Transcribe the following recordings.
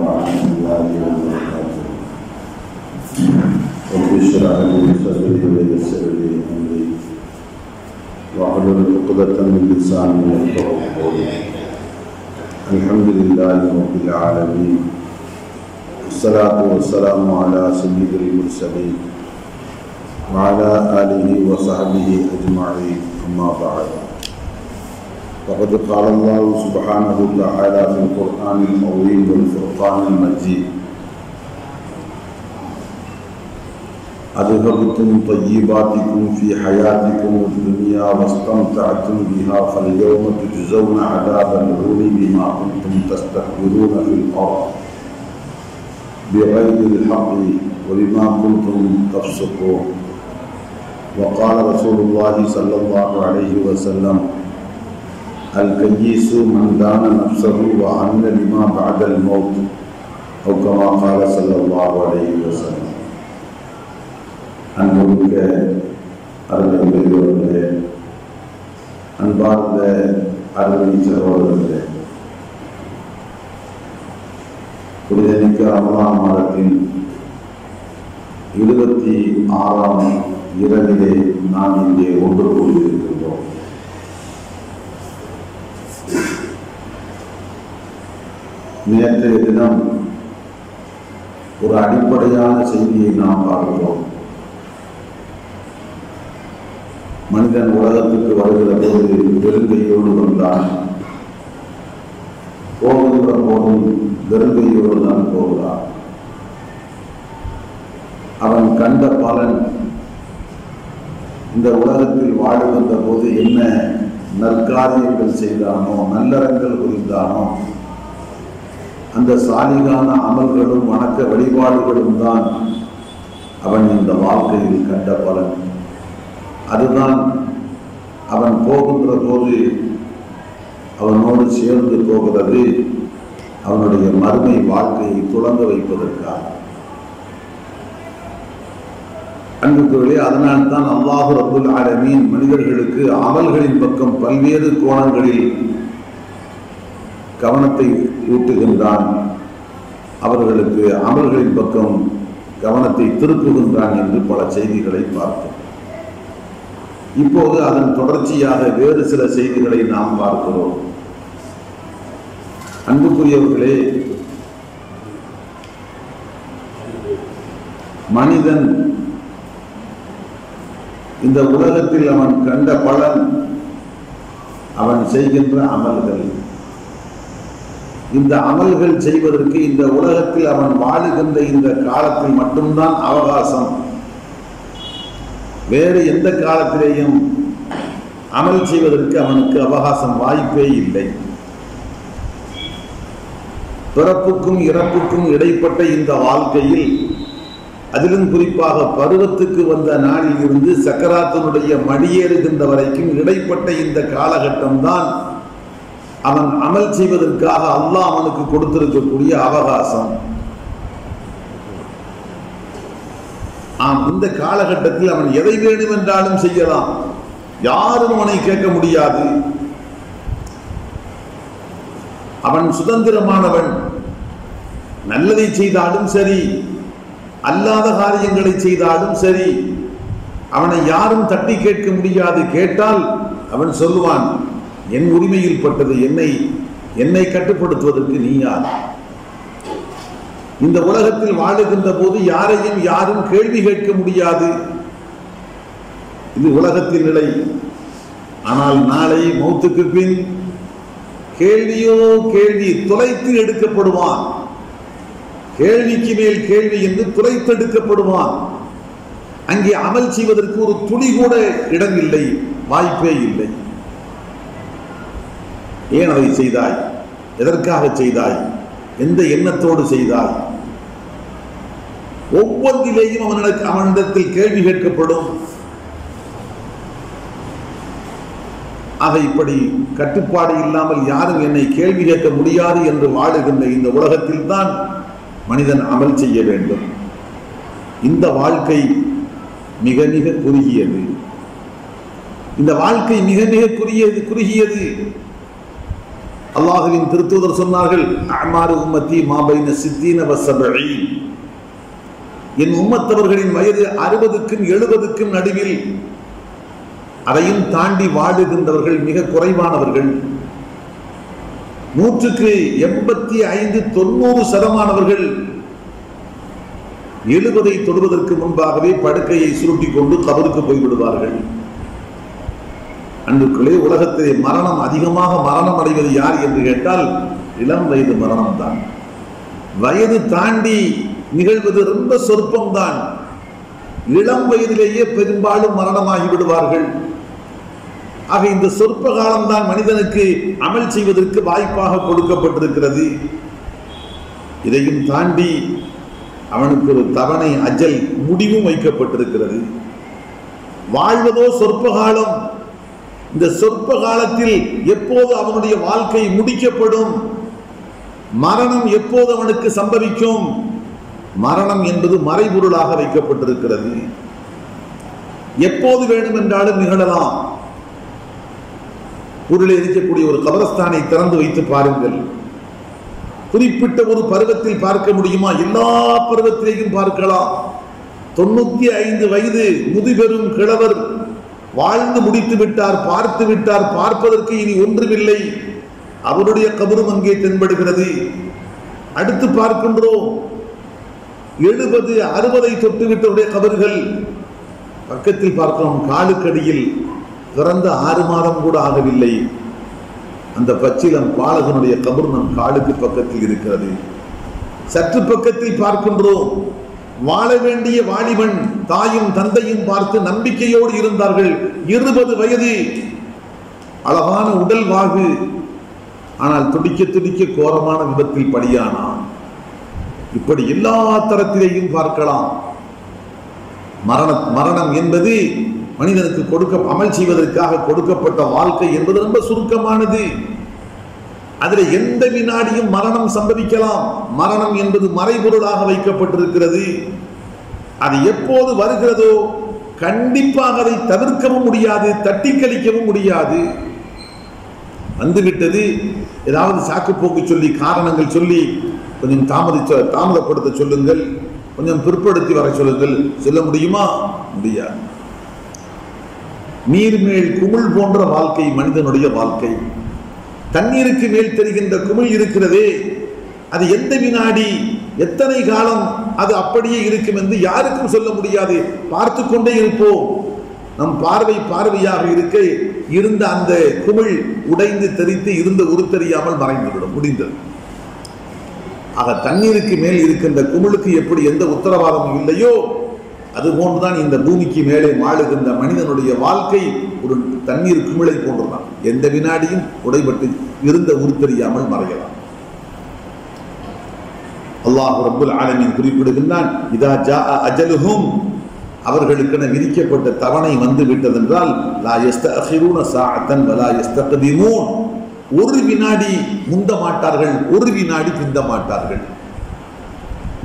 ورحمة الله وبركاته. رب اشرح لي صدري ويسر لي أمري واحلل عقدة من لساني يفقهوا قولي. الحمد لله رب العالمين، والصلاة والسلام على سيد المرسلين وعلى آله وصحبه أجمعين. أما بعد، فقد قال الله سبحانه وتعالى في القرآن العظيم والفرقان المجيد: أذهبتم طيباتكم في حياتكم الدنيا واستمتعتم بها فاليوم تجزون عذاب الهون بما كنتم تستكبرون في الأرض بغير الحق وبما كنتم تفسقون. وقال رسول الله صلى الله عليه وسلم: الكيس من دان نفسه وعمل لما بعد الموت، أو كما قال صلى الله عليه وسلم. அன்புமிக்க அருமை பெரியோர்களே, அன்பார்ந்த அருமை சகோதரர்களே, புனிதமிக்க ரமலான் மாதத்தின் 26ஆம் இரவிலே நாம் இங்கே ஒன்று கூடியிருக்கின்றோம். நேற்றைய தினம் ஒரு அடிப்படையான செய்தியை நாம் பார்க்கிறோம். மனிதன் உலகத்துக்கு வருகிற போது வெறுங்கையோடு வந்தான், போகின்ற போதும் வெறுங்கையோடு தான் போகிறான். அவன் கண்ட பலன் இந்த உலகத்தில் வாழ்கின்ற போது என்ன நற்காரியங்கள் செய்தானோ, நல்லறங்கள் புரிந்தானோ, அந்த சாலிகான அமல்களும் வணக்க வழிபாடுகளும் தான் அவன் இந்த வாழ்க்கையில் கண்ட பலன். அதுதான் அவன் போகின்ற போது அவனோடு சேர்ந்து போகிறது அவனுடைய மறுமை வாழ்க்கையை துளங்க வைப்பதற்காக. அன்புக்குள்ளே, அதனால்தான் அல்லாஹ் ரப்புல் ஆலமீன் மனிதர்களுக்கு அமல்களின் பக்கம் பல்வேறு கோணங்களில் கவனத்தை ஊட்டுகின்றான், அவர்களுக்கு அமல்களின் பக்கம் கவனத்தை திருப்புகின்றான் என்று பல செய்திகளை பார்த்தோம். இப்போது அதன் தொடர்ச்சியாக வேறு சில செய்திகளை நாம் பார்க்கிறோம். அன்புக்குரியவர்களே, மனிதன் இந்த உலகத்தில் அவன் கண்ட பலன் அவன் செய்கின்ற அமல்கள். இந்த அமல்கள் செய்வதற்கு இந்த உலகத்தில் அவன் வாழுகின்ற இந்த காலத்தில் மட்டும்தான் அவகாசம். வேறு எந்த காலத்திலேயும் அமல் செய்வதற்கு அவனுக்கு அவகாசம், வாய்ப்பே இல்லை. பிறப்புக்கும் இறப்புக்கும் இடைப்பட்ட இந்த வாழ்க்கையில், அதிலும் குறிப்பாக பருவத்துக்கு வந்த நாளில் இருந்து சக்கராத்தினுடைய மடியேறுகின்ற வரைக்கும் இடைப்பட்ட இந்த காலகட்டம் தான் அவன் அமல் செய்வதற்காக அல்லாஹ் அவனுக்கு கொடுத்திருக்கக்கூடிய அவகாசம். இந்த காலகட்டத்தில் அவன் எதை வேண்டும் என்றாலும் செய்யலாம், யாரும் அவனை கேட்க முடியாது. அவன் சுதந்திரமானவன். நல்லதை செய்தாலும் சரி, அல்லாத காரியங்களை செய்தாலும் சரி, அவனை யாரும் தட்டி கேட்க முடியாது. கேட்டால் அவன் சொல்லுவான், என் உரிமையில் பட்டது, என்னை கட்டுப்படுத்துவதற்கு நீ யார்? இந்த உலகத்தில் வாழுகின்ற போது யாரையும் யாரும் கேள்வி கேட்க முடியாது. இது உலகத்தின் நிலை. ஆனால் நாளை மௌத்துக்கு பின் கேள்வியோ கேள்வி, துளைத்து எடுக்கப்படுவான். கேள்விக்கு மேல் கேள்வி என்று துளைத்து எடுக்கப்படுவான். அங்கே அமல் செய்வதற்கு ஒரு துளி கூட இடமில்லை, வாய்ப்பே இல்லை. ஏன் அதை செய்தாய்? எதற்காக செய்தாய்? எந்த எண்ணத்தோடு செய்தாய்? ஒவ்வொன்றிலேயும் அவனிடத்தில் கேள்வி கேட்கப்படும். ஆக இப்படி கட்டுப்பாடு இல்லாமல் யாரும் என்னை கேள்வி கேட்க முடியாது என்று வாழுகின்ற இந்த உலகத்தில் தான் மனிதன் அமல் செய்ய வேண்டும். இந்த வாழ்க்கை மிக மிக குறுகியது. இந்த வாழ்க்கை மிக மிக குறுகியது. அல்லாஹ்வின் திருத்தூதர் சொன்னார்கள், அமாரு உம்மத்தி மா பைன 60 வ 70. என் உம்மத்தவர்களின் வயது 60க்கும் 70க்கும் நடுவில், அதையும் தாண்டி வாழுகின்றவர்கள் மிக குறைவானவர்கள். 100க்கு 85 90% 70 தொடுவதற்கு முன்பாகவே படுக்கையை சுருட்டி கொண்டு கபருக்கு போய்விடுவார்கள். அன்புக்களே, உலகத்திலே அதிகமாக மரணம் அடைவது யார் என்று கேட்டால் இளம் வயது மரணம் தான். வயது தாண்டி நிகழ்வது ரொம்ப சொற்பம்தான். இளம் வயதிலேயே பெரும்பாலும் மரணமாகி விடுவார்கள். ஆக இந்த சொற்ப காலம்தான் மனிதனுக்கு அமல் செய்வதற்கு வாய்ப்பாக கொடுக்கப்பட்டிருக்கிறது. இதையும் தாண்டி அவனுக்கு ஒரு தவணை அஜல் முடிவும் வைக்கப்பட்டிருக்கிறது. வாழ்வதோ சொற்ப காலம். இந்த சொற்ப காலத்தில் எப்போது அவனுடைய வாழ்க்கை முடிக்கப்படும், மரணம் எப்போது அவனுக்கு சம்பவிக்கும், மரணம் என்பது மறைபொருளாக வைக்கப்பட்டிருக்கிறது. எப்போது வேண்டும் என்றாலும் நிகழலாம். ஊரில் இருக்கக்கூடிய ஒரு கபரஸ்தானை திறந்து வைத்து பாருங்கள். குறிப்பிட்ட ஒரு பருவத்தில் பார்க்க முடியுமா? எல்லா பருவத்திலேயும் பார்க்கலாம். 95 வயது முதுபெரும் கிழவர் வாழ்ந்து முடித்து விட்டார், பார்த்து விட்டார், பார்ப்பதற்கு இனி ஒன்றுமில்லை. அவருடைய கபரும் அங்கே தென்படுகிறது. அடுத்து பார்க்கின்றோம் 70 60 தொட்டுவிட்டவருடைய கபர்கள். பக்கத்தில் பார்க்கிறோம், காலுக்கடியில் பிறந்த 6 மாதம் கூட ஆகவில்லை அந்த பச்சிலம் பாலகனுடைய கபர் நம் காலுக்கு பக்கத்தில் இருக்கிறது. சற்று பக்கத்தில் பார்க்கின்றோம், வாழ வேண்டிய வாலிபன் தாயும் தந்தையும் பார்த்து நம்பிக்கையோடு இருந்தார்கள். 20 வயது, அழகான உடல் வாகு, ஆனால் துடிக்க துடிக்க கோரமான விபத்தில் பலியானான். இப்படி எல்லா தரத்திலேயும் பார்க்கலாம். மரணம் என்பது மனிதனுக்கு அமல் செய்வதற்காக கொடுக்கப்பட்ட வாழ்க்கை என்பது ரொம்ப சுருக்கமானது. அதில் எந்த வினாடியும் மரணம் சம்பவிக்கலாம். மரணம் என்பது மறைபொருளாக வைக்கப்பட்டிருக்கிறது. அது எப்போது வருகிறதோ கண்டிப்பாக அதை தவிர்க்கவும் முடியாது, தட்டி கழிக்கவும் முடியாது. வந்துவிட்டது, ஏதாவது சாக்கு போக்கு சொல்லி காரணங்கள் சொல்லி கொஞ்சம் தாமதப்படுத்த சொல்லுங்கள், கொஞ்சம் பிற்படுத்தி வர சொல்லுங்கள். சொல்ல முடியுமா? முடியாது. நீர்மேல் குமிழ் போன்ற வாழ்க்கை மனிதனுடைய வாழ்க்கை. தண்ணீருக்கு மேல் தெரிகின்ற குமிழ் இருக்கிறதே, அது எந்த வினாடி எத்தனை காலம் அது அப்படியே இருக்கும் என்று யாருக்கும் சொல்ல முடியாது. பார்த்து கொண்டே இருப்போம். நம் பார்வையாக இருக்க இருந்த அந்த குமிழ் உடைந்து தெரித்து இருந்த உருத்தெரியாமல் மறைந்துவிடும், முடிந்தது. ஆக தண்ணீருக்கு மேல் இருக்கின்ற குமிழுக்கு எப்படி எந்த உத்தரவாதமும் இல்லையோ, அதுபோன்றுதான் இந்த பூமிக்கு மேலே வாழுகின்ற மனிதனுடைய வாழ்க்கை ஒரு தண்ணீர் குமிழை போன்றுதான். எந்த வினாடியும் உடைபட்டு இருந்த உருத்தெரியாமல் மறையலாம். அல்லாஹ் ரப்புல் ஆலமீன் குறிப்பிடுகின்றான், இதா ஜாஅ அஜலுஹும், அவர்களுக்கென விதிக்கப்பட்ட தவணை வந்து விட்டதென்றால் லா யஸ்தஅகிரூன ஸாஅத்தன் வலா யஸ்தக்திமூன், ஒரு வினாடி முந்த மாட்டார்கள், ஒரு வினாடி பிந்த மாட்டார்கள்.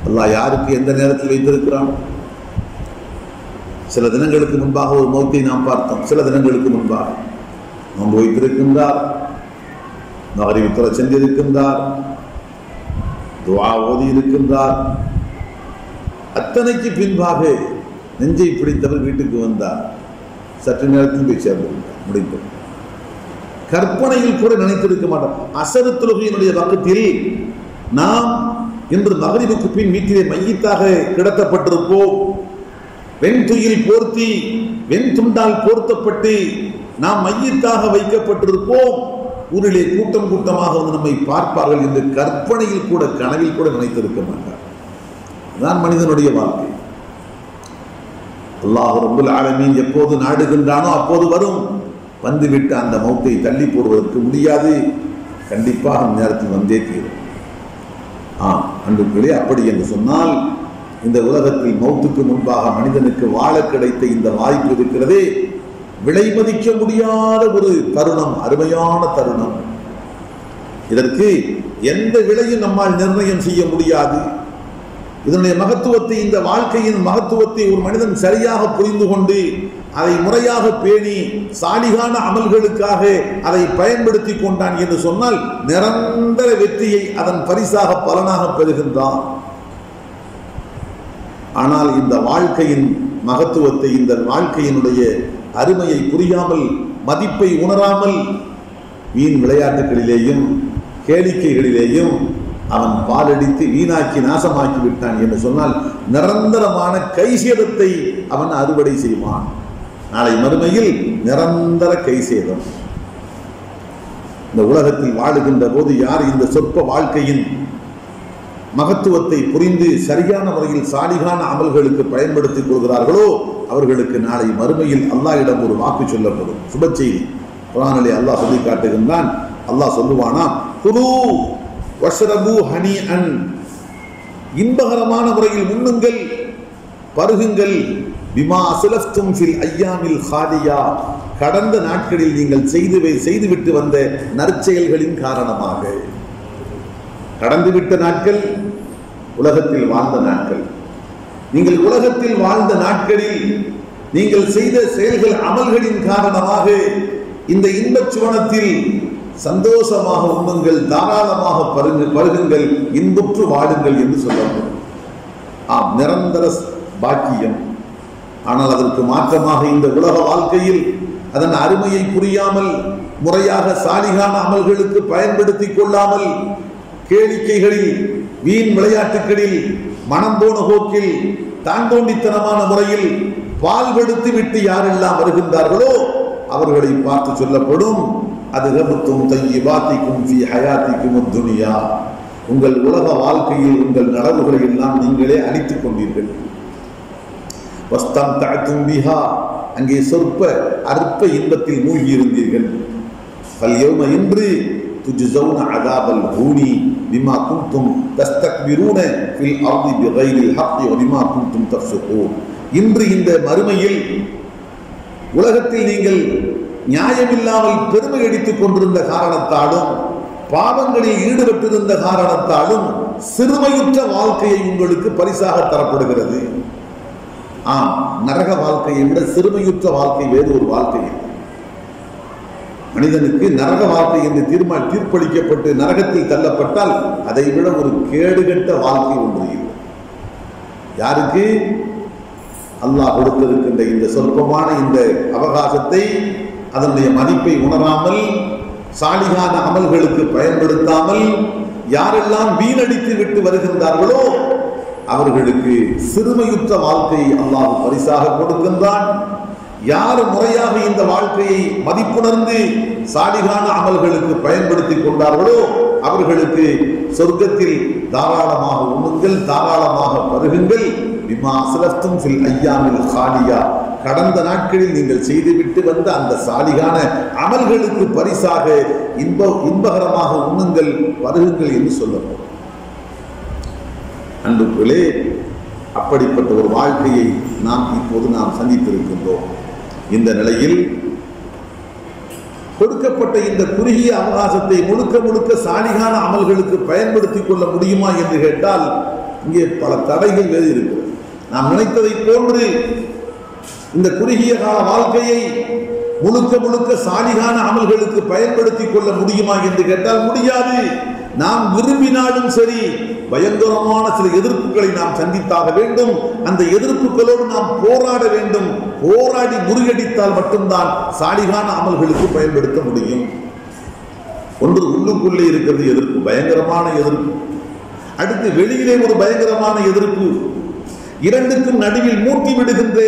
அல்லாஹ் யாருக்கு எந்த நேரத்தில் வைத்திருக்கிறான்? சில தினங்களுக்கு முன்பாக ஒரு மௌத்தை நாம் பார்த்தோம். சில தினங்களுக்கு முன்பாக நோன்பு வைத்திருக்கின்றார், மகரிப் தொழ சென்றிருக்கின்றார், துஆ ஓதி இருக்கின்றார். அத்தனைக்கு பின்பாக நெஞ்சை பிடித்தவர் வீட்டுக்கு வந்தார். சற்று நேரத்தில் போய் சேர்ந்திருந்தார், முடிந்தது. கற்பனையில் கூட நினைத்திருக்க மாட்டோம். அசரு தொழுகையினுடைய வக்கத்தில் நாம் இன்று மகரிபுக்கு பின் வீட்டிலே மையத்தாக கிடத்தப்பட்டிருப்போம். வெண்துயில் போர்த்தி வெண்துண்டால் போர்த்தப்பட்டு நாம் மையத்தாக வைக்கப்பட்டிருப்போம். ஊரிலே கூட்டம் கூட்டமாக வந்து நம்மை பார்ப்பார்கள் என்று கற்பனையில் கூட கனவில் கூட நினைத்திருக்க மாட்டார். அதுதான் மனிதனுடைய வாழ்க்கை. அல்லாஹ் ரப்புல் ஆலமீன் எப்போது நாடுகின்றானோ அப்போது வரும். வந்துவிட்டு அந்த மௌத்தை தள்ளி போடுவதற்கு முடியாது. கண்டிப்பாக நேரத்தில் வந்தே தீரும். அன்புகளே, அப்படி என்று சொன்னால் இந்த உலகத்தில் மௌத்துக்கு முன்பாக மனிதனுக்கு வாழ கிடைத்த இந்த வாய்ப்பு இருக்கிறதே, விலை மதிக்க முடியாத ஒரு தருணம், அருமையான தருணம். இதற்கு எந்த விலையும் நம்மால் நிர்ணயம் செய்ய முடியாது. இதனுடைய மகத்துவத்தை, இந்த வாழ்க்கையின் மகத்துவத்தை ஒரு மனிதன் சரியாக புரிந்து கொண்டு அதை முறையாக பேணி சாலிகான அமல்களுக்காக அதை பயன்படுத்தி கொண்டான் என்று சொன்னால் நிரந்தர வெற்றியை அதன் பரிசாக பலனாக பெறுகின்றான். ஆனால் இந்த வாழ்க்கையின் மகத்துவத்தை, இந்த வாழ்க்கையினுடைய அருமையை புரியாமல், மதிப்பை உணராமல் வீண் விளையாட்டுகளிலேயும் கேளிக்கைகளிலேயும் அவன் பாலடித்து வீணாக்கி நாசமாக்கி விட்டான் என்று சொன்னால் நிரந்தரமான கைசேதத்தை அவன் அறுவடை செய்வான். நாளை மறுமையில் நிரந்தர கைசேதம். இந்த உலகத்தில் வாழுகின்ற போது யார் இந்த சொற்ப வாழ்க்கையின் மகத்துவத்தை புரிந்து சரியான முறையில் சாலிகான அமல்களுக்கு பயன்படுத்திக் கொள்கிறார்களோ அவர்களுக்கு நாளை மறுமையில் அல்லாஹ்விடம் ஒரு வாக்கு சொல்லப்படும். சுப செய்தி குர்ஆனிலே அல்லாஹ் சொல்லி காட்டுகின்றான். அல்லாஹ் சொல்லுவானா, குலூ வஷ்ரபூ ஹனீஅன், இன்பகரமான முறையில் உண்ணுங்கள், பருகுங்கள், பிமா அஸ்லஃப்தும் ஃபில் அய்யாமில் ஹாலியா, கடந்த நாட்களில் நீங்கள் செய்துவிட்டு வந்த நற்செயல்களின் காரணமாக. கடந்துவிட்ட நாட்கள் உலகத்தில் வாழ்ந்த நாட்கள். நீங்கள் உலகத்தில் வாழ்ந்த நாட்களில் நீங்கள் செய்த செயல்கள் அமல்களின் காரணமாக இந்த இன்பச் சுவனத்தில் சந்தோஷமாக உண்ணுங்கள், தாராளமாக பருகுங்கள், இன்புற்று வாடுங்கள் என்று சொல்லப்படும். நிரந்தர பாக்கியம். ஆனால் அதற்கு மாற்றமாக இந்த உலக வாழ்க்கையில் அதன் அருமையை புரியாமல், முறையாக சாலிகான அமல்களுக்கு பயன்படுத்திக் கொள்ளாமல், கேளிக்கைகளில், வீண் விளையாட்டுகளில், மனம் போன போக்கில், தாண்டோண்டித்தனமான முறையில் பால்படுத்தி விட்டு யாரெல்லாம் வருகின்றார்களோ அவர்களை பார்த்து சொல்லப்படும், அது கபத்தும் தையிபாத்திக்கும் ஃபீ ஹயாத்திக்கும் துனியா, உங்கள் உலக வாழ்க்கையில் உங்கள் நலவுகளை எல்லாம் நீங்களே அழித்துக் கொண்டீர்கள். வஸ்தம்தஅதும் பிஹா, அங்கே சொற்ப அற்ப இன்பத்தில் மூழ்கி இருந்தீர்கள். ஃபல்யௌம, இன்று துஜ்ஸௌன அஸாபல் ஹூனி பிமா குன்தும் தஸ்தக்பிரூன ஃபில் அர்தி பிகைரில் ஹக்கி வ பிமா குன்தும் தஃப்ஸுகூன், இன்று இந்த மறுமையில் உலகத்தில் நீங்கள் நியாயமில்லாமல் பெருமை அடித்துக் கொண்டிருந்த காரணத்தாலும், பாவங்களில் ஈடுபட்டிருந்த காரணத்தாலும் சிறுமையுற்ற வாழ்க்கையை உங்களுக்கு பரிசாக தரப்படுகிறது. நரக வாழ்க்கையை விட சிறுமையுற்ற வாழ்க்கை வேறு ஒரு வாழ்க்கை. மனிதனுக்கு நரக வாழ்க்கை என்று தீர்ப்பளிக்கப்பட்டு நரகத்தில் தள்ளப்பட்டால் அதை விட ஒரு கேடுகட்ட வாழ்க்கை ஒன்று இல்லை. யாருக்கு? அல்லாஹ் கொடுத்திருக்கின்ற இந்த சொற்பமான இந்த அவகாசத்தை, அதனுடைய மதிப்பை உணராமல், சாலிகான அமல்களுக்கு பயன்படுத்தாமல் யாரெல்லாம் வீணடித்து விட்டு வருகின்றார்களோ அவர்களுக்கு சிறுமையுற்ற வாழ்க்கையை அல்லாஹ் பரிசாக கொடுக்கின்றான். யார் முறையாக இந்த வாழ்க்கையை மதிப்புணர்ந்து சாலிகான அமல்களுக்கு பயன்படுத்திக் கொண்டார்களோ அவர்களுக்கு சொர்க்கத்தில் தாராளமாக உண்ணுங்கள், தாராளமாக பருகுங்கள், பிமா அஸ்லஃப்தும் ஃபில் அய்யாமில் ஹாலியா, கடந்த நாட்களில் நீங்கள் செய்துவிட்டு வந்த அந்த சாலிகான அமல்களுக்கு பரிசாக இன்பகரமாக உண்ணுங்கள், பருகுங்கள் என்று சொல்லப்படும். அன்புகளே, அப்படிப்பட்ட ஒரு வாழ்க்கையை இப்போது நாம் சந்தித்திருக்கின்றோம். இந்த நிலையில் கொடுக்கப்பட்ட இந்த குறுகிய அவகாசத்தை முழுக்க முழுக்க சாலிகான அமல்களுக்கு பயன்படுத்திக் கொள்ள முடியுமா என்று கேட்டால் இங்கே பல தடைகள் வேறு இருக்கிறது. நாம் நினைத்ததை போன்று இந்த குறுகிய கால வாழ்க்கையை முழுக்க முழுக்க சாலிகான அமல்களுக்கு பயன்படுத்திக் கொள்ள முடியுமா என்று கேட்டால் முடியாது. நாம் விரும்பினாலும் சரி பயங்கரமான சில எதிர்ப்புகளை நாம் சந்தித்தாக வேண்டும். அந்த எதிர்ப்புகளோடு நாம் போராட வேண்டும். போராடி முறியடித்தால் மட்டும்தான் சாலிகான அமல்களுக்கு பயன்படுத்த முடியும். ஒன்று உள்ளுக்குள்ளே இருக்கிறது எதிர்ப்பு, பயங்கரமான எதிர்ப்பு. அடுத்து வெளியிலே ஒரு பயங்கரமான எதிர்ப்பு. இரண்டுக்கும் நடுவில் மூட்டி விடுகின்ற,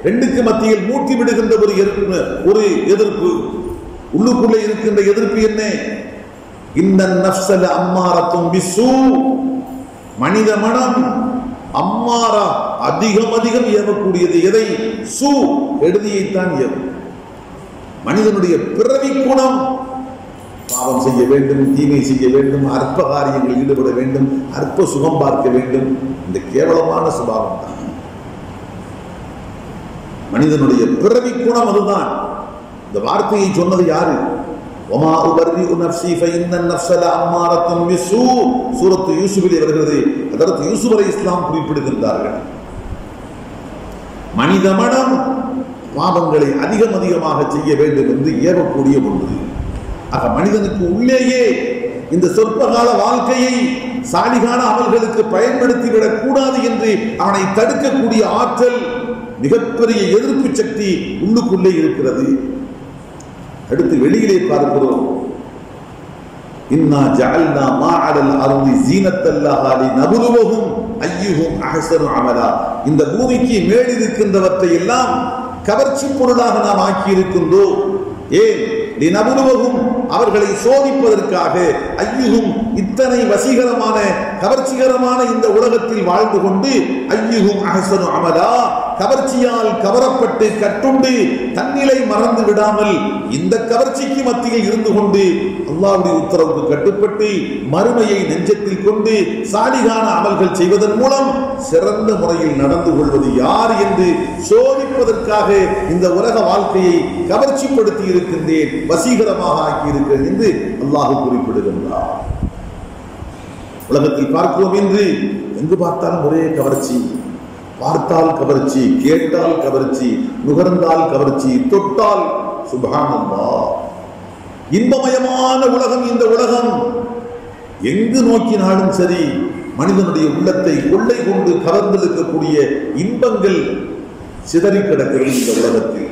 ரெண்டுக்கு மத்தியில் மூட்டி விடுகின்ற ஒரு எதிர்ப்பு. உள்ளுக்குள்ளே இருக்கின்ற எதிர்ப்பு என்ன? இன்னன் நஃப்ஸல அம்மாரத்தும் பிஸ்ஸூ, மனித மனம் அம்மாரா, அதிகம் அதிகம் ஏவக்கூடியது. எதை? சூ, கெடுதியைத்தான் ஏவும். மனிதனுடைய பிறவி குணம் பாவம் செய்ய வேண்டும், தீமை செய்ய வேண்டும், அற்ப காரியங்களில் ஈடுபட வேண்டும், அற்ப சுகம் பார்க்க வேண்டும். இந்த கேவலமான சுபாவம் தான் மனிதனுடைய பிறவி குணம். அதுதான் இந்த வார்த்தையை சொன்னது யாரு? வமா உபர்ரிஉ நஃப்ஸி ஃபஇன்ன அன்-நஃப்ஸ லஅம்மாரத்துன் பிஸ்ஸூ, சூரத்து யூசுஃபில் வருகிறது. அதற்கு யூசுப் அலைஹிஸ்ஸலாம் குறிப்பிடுகின்றார்கள், மனித மனம் பாவங்களை அதிகமாக செய்ய வேண்டும் என்று ஏவக்கூடிய ஒன்று. ஆக மனிதனுக்கு உள்ளேயே இந்த சொற்பகால வாழ்க்கையை சாலிகான அமல்களுக்கு பயன்படுத்திவிடக் கூடாது என்று அவனை தடுக்கக்கூடிய ஆற்றல், மிகப்பெரிய எதிர்ப்பு சக்தி உள்ளுக்குள்ளே இருக்கிறது. அடுத்து வெளியிலே பார்க்கிறோம், இன்னா ஜஅல்னா மா அலல் அர்தி ஸீனத்தல் லஹா லினப்லுவஹும் அய்யுஹும் அஹ்ஸனு அமலா. இந்த பூமிக்கு மேல் இருக்கின்றவற்றை எல்லாம் கவர்ச்சி பொருளாக நாம் ஆக்கி இருக்கின்றோம். ஏன்? லினப்லுவஹும், அவர்களை சோதிப்பதற்காக. அய்யுஹும், இத்தனை வசீகரமான கவர்ச்சிகரமான இந்த உலகத்தில் வாழ்ந்து கொண்டு அய்யுஹும் அஹ்ஸனு அமலா, கவர்ச்சியால் கவரப்பட்டு கட்டுண்டு தன்னிலை மறந்து விடாமல் இந்த கவர்ச்சிக்கு மத்தியில் இருந்து கொண்டு அல்லாஹ்வுடைய உத்தரவுக்கு கட்டுப்பட்டு மறுமையை நெஞ்சத்தில் கொண்டு சாலிகான அமல்கள் செய்வதன் மூலம் சிறந்த முறையில் நடந்து கொள்வது யார் என்று சோதிப்பதற்காக இந்த உலக வாழ்க்கையை கவர்ச்சிப்படுத்தி இருக்கின்றேன், வசீகரமாக ஆக்கி இருக்கிறேன் என்று அல்லாஹ் குறிப்பிடுகின்றார். உலகத்தில் பார்க்கிறோம் என்று எங்கு பார்த்தாலும் ஒரே கவர்ச்சி. பார்த்தால் கவர்ச்சி, கேட்டால் கவர்ச்சி, நுகர்ந்தால் கவர்ச்சி, தொட்டால் சுப்ஹானல்லாஹ். இன்பமயமான உலகம் இந்த உலகம். எங்கு நோக்கினாலும் சரி மனிதனுடைய உள்ளத்தை கொள்ளை கொண்டு கவர்ந்தெடுக்கக்கூடிய இன்பங்கள் சிதறி கிடக்கிறது இந்த உலகத்தில்.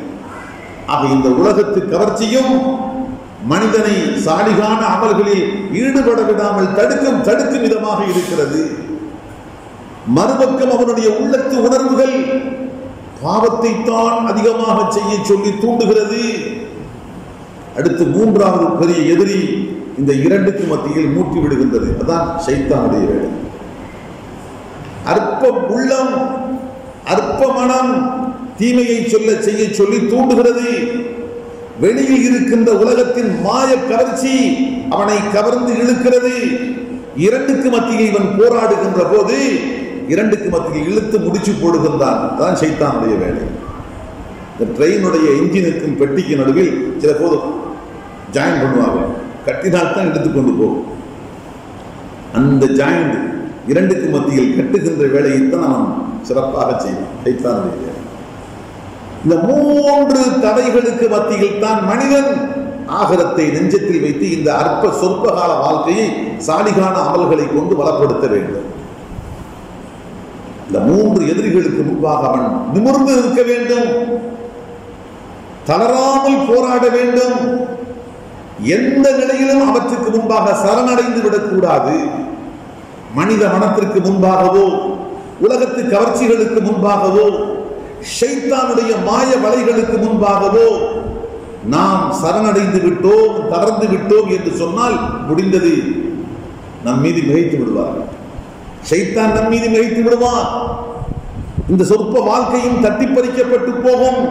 ஆக இந்த உலகத்து கவர்ச்சியும் மனிதனை சாலிகான அமல்களில் ஈடுபட விடாமல் தடுக்கும் விதமாக இருக்கிறது. மறுபக்கம் அவனுடைய உள்ளத்து உணர்வுகள் பாவத்தை தான் அதிகமாக செய்ய சொல்லி தூண்டுகிறது. அடுத்து மூன்றாவது பெரிய எதிரி இந்த இரண்டுக்கு மத்தியில் மூட்டி விடுகின்றது. அதான் ஷைத்தானுடைய வேலை. அற்ப உள்ளம், அற்ப மனம் தீமையை செய்ய சொல்லி தூண்டுகிறது. வெளியில் இருக்கின்ற உலகத்தின் மாய கவர்ச்சி அவனை கவர்ந்து இழுக்கிறது. இரண்டுக்கு மத்தியில் இவன் போராடுகின்ற போது இரண்டுக்கு மத்தியில் இழுத்து முடிச்சு போடுகின்றான். தான் ஷைத்தானுடைய வேலை. இந்த ட்ரெயினுடைய இன்ஜினுக்கும் பெட்டிக்கு நடுவில் சில போது ஜாயின் பண்ணுவாங்க, கட்டினால் தான் எடுத்துக்கொண்டு போகும். அந்த ஜாயிண்ட் இரண்டுக்கு மத்தியில் கட்டுகின்ற வேலையை தான் அவன் சிறப்பாக செய்வான். ஷைத்தானுடைய வேலை. இந்த மூன்று தடைகளுக்கு மத்தியில் தான் மனிதன் ஆகிரத்தை நெஞ்சத்தில் வைத்து இந்த அற்ப சொற்பகால வாழ்க்கையை சாலிகான அமல்களை கொண்டு வளப்படுத்த வேண்டும். இந்த மூன்று எதிரிகளுக்கு முன்பாக அவன் நிமிர்ந்து இருக்க வேண்டும், தளராமல் போராட வேண்டும். எந்த நிலையிலும் அவற்றுக்கு முன்பாக சரணடைந்து விடக்கூடாது. மனித மனத்திற்கு முன்பாகவோ உலகத்து கவர்ச்சிகளுக்கு முன்பாகவோ ஷைத்தானுடைய மாய வலைகளுக்கு முன்பாகவோ நாம் சரணடைந்து விட்டோம், தளர்ந்து விட்டோம் என்று சொன்னால் முடிந்தது. நம் மீது மிகைத்து விடுவார்கள். ஷைத்தான் நம் மீது மிகைத்து விடுவான். இந்த சொற்ப வாழ்க்கையும் தட்டி பறிக்கப்பட்டு போகும்.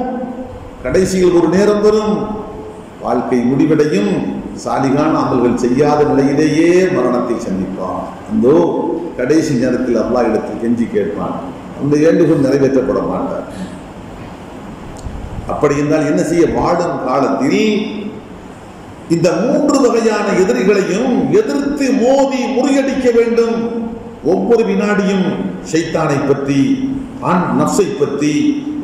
கடைசியில் ஒரு நேரம் வரும், வாழ்க்கை முடிவடையும். சாலிகான அமல்கள் செய்யாத நிலையிலேயே மரணத்தை சந்திப்பான். அந்த கடைசி நேரத்தில் அல்லாஹ் இடத்தில் கெஞ்சி கேட்பான். அந்த வேண்டுகோள் நிறைவேற்றப்பட மாட்டார். அப்படி என்றால் என்ன செய்ய? வாழும் காலத்தில் இந்த மூன்று வகையான எதிரிகளையும் எதிர்த்து மோதி முறியடிக்க வேண்டும். ஒவ்வொரு வினாடியும் ஷைத்தானை பற்றி, நஃப்ஸை பற்றி,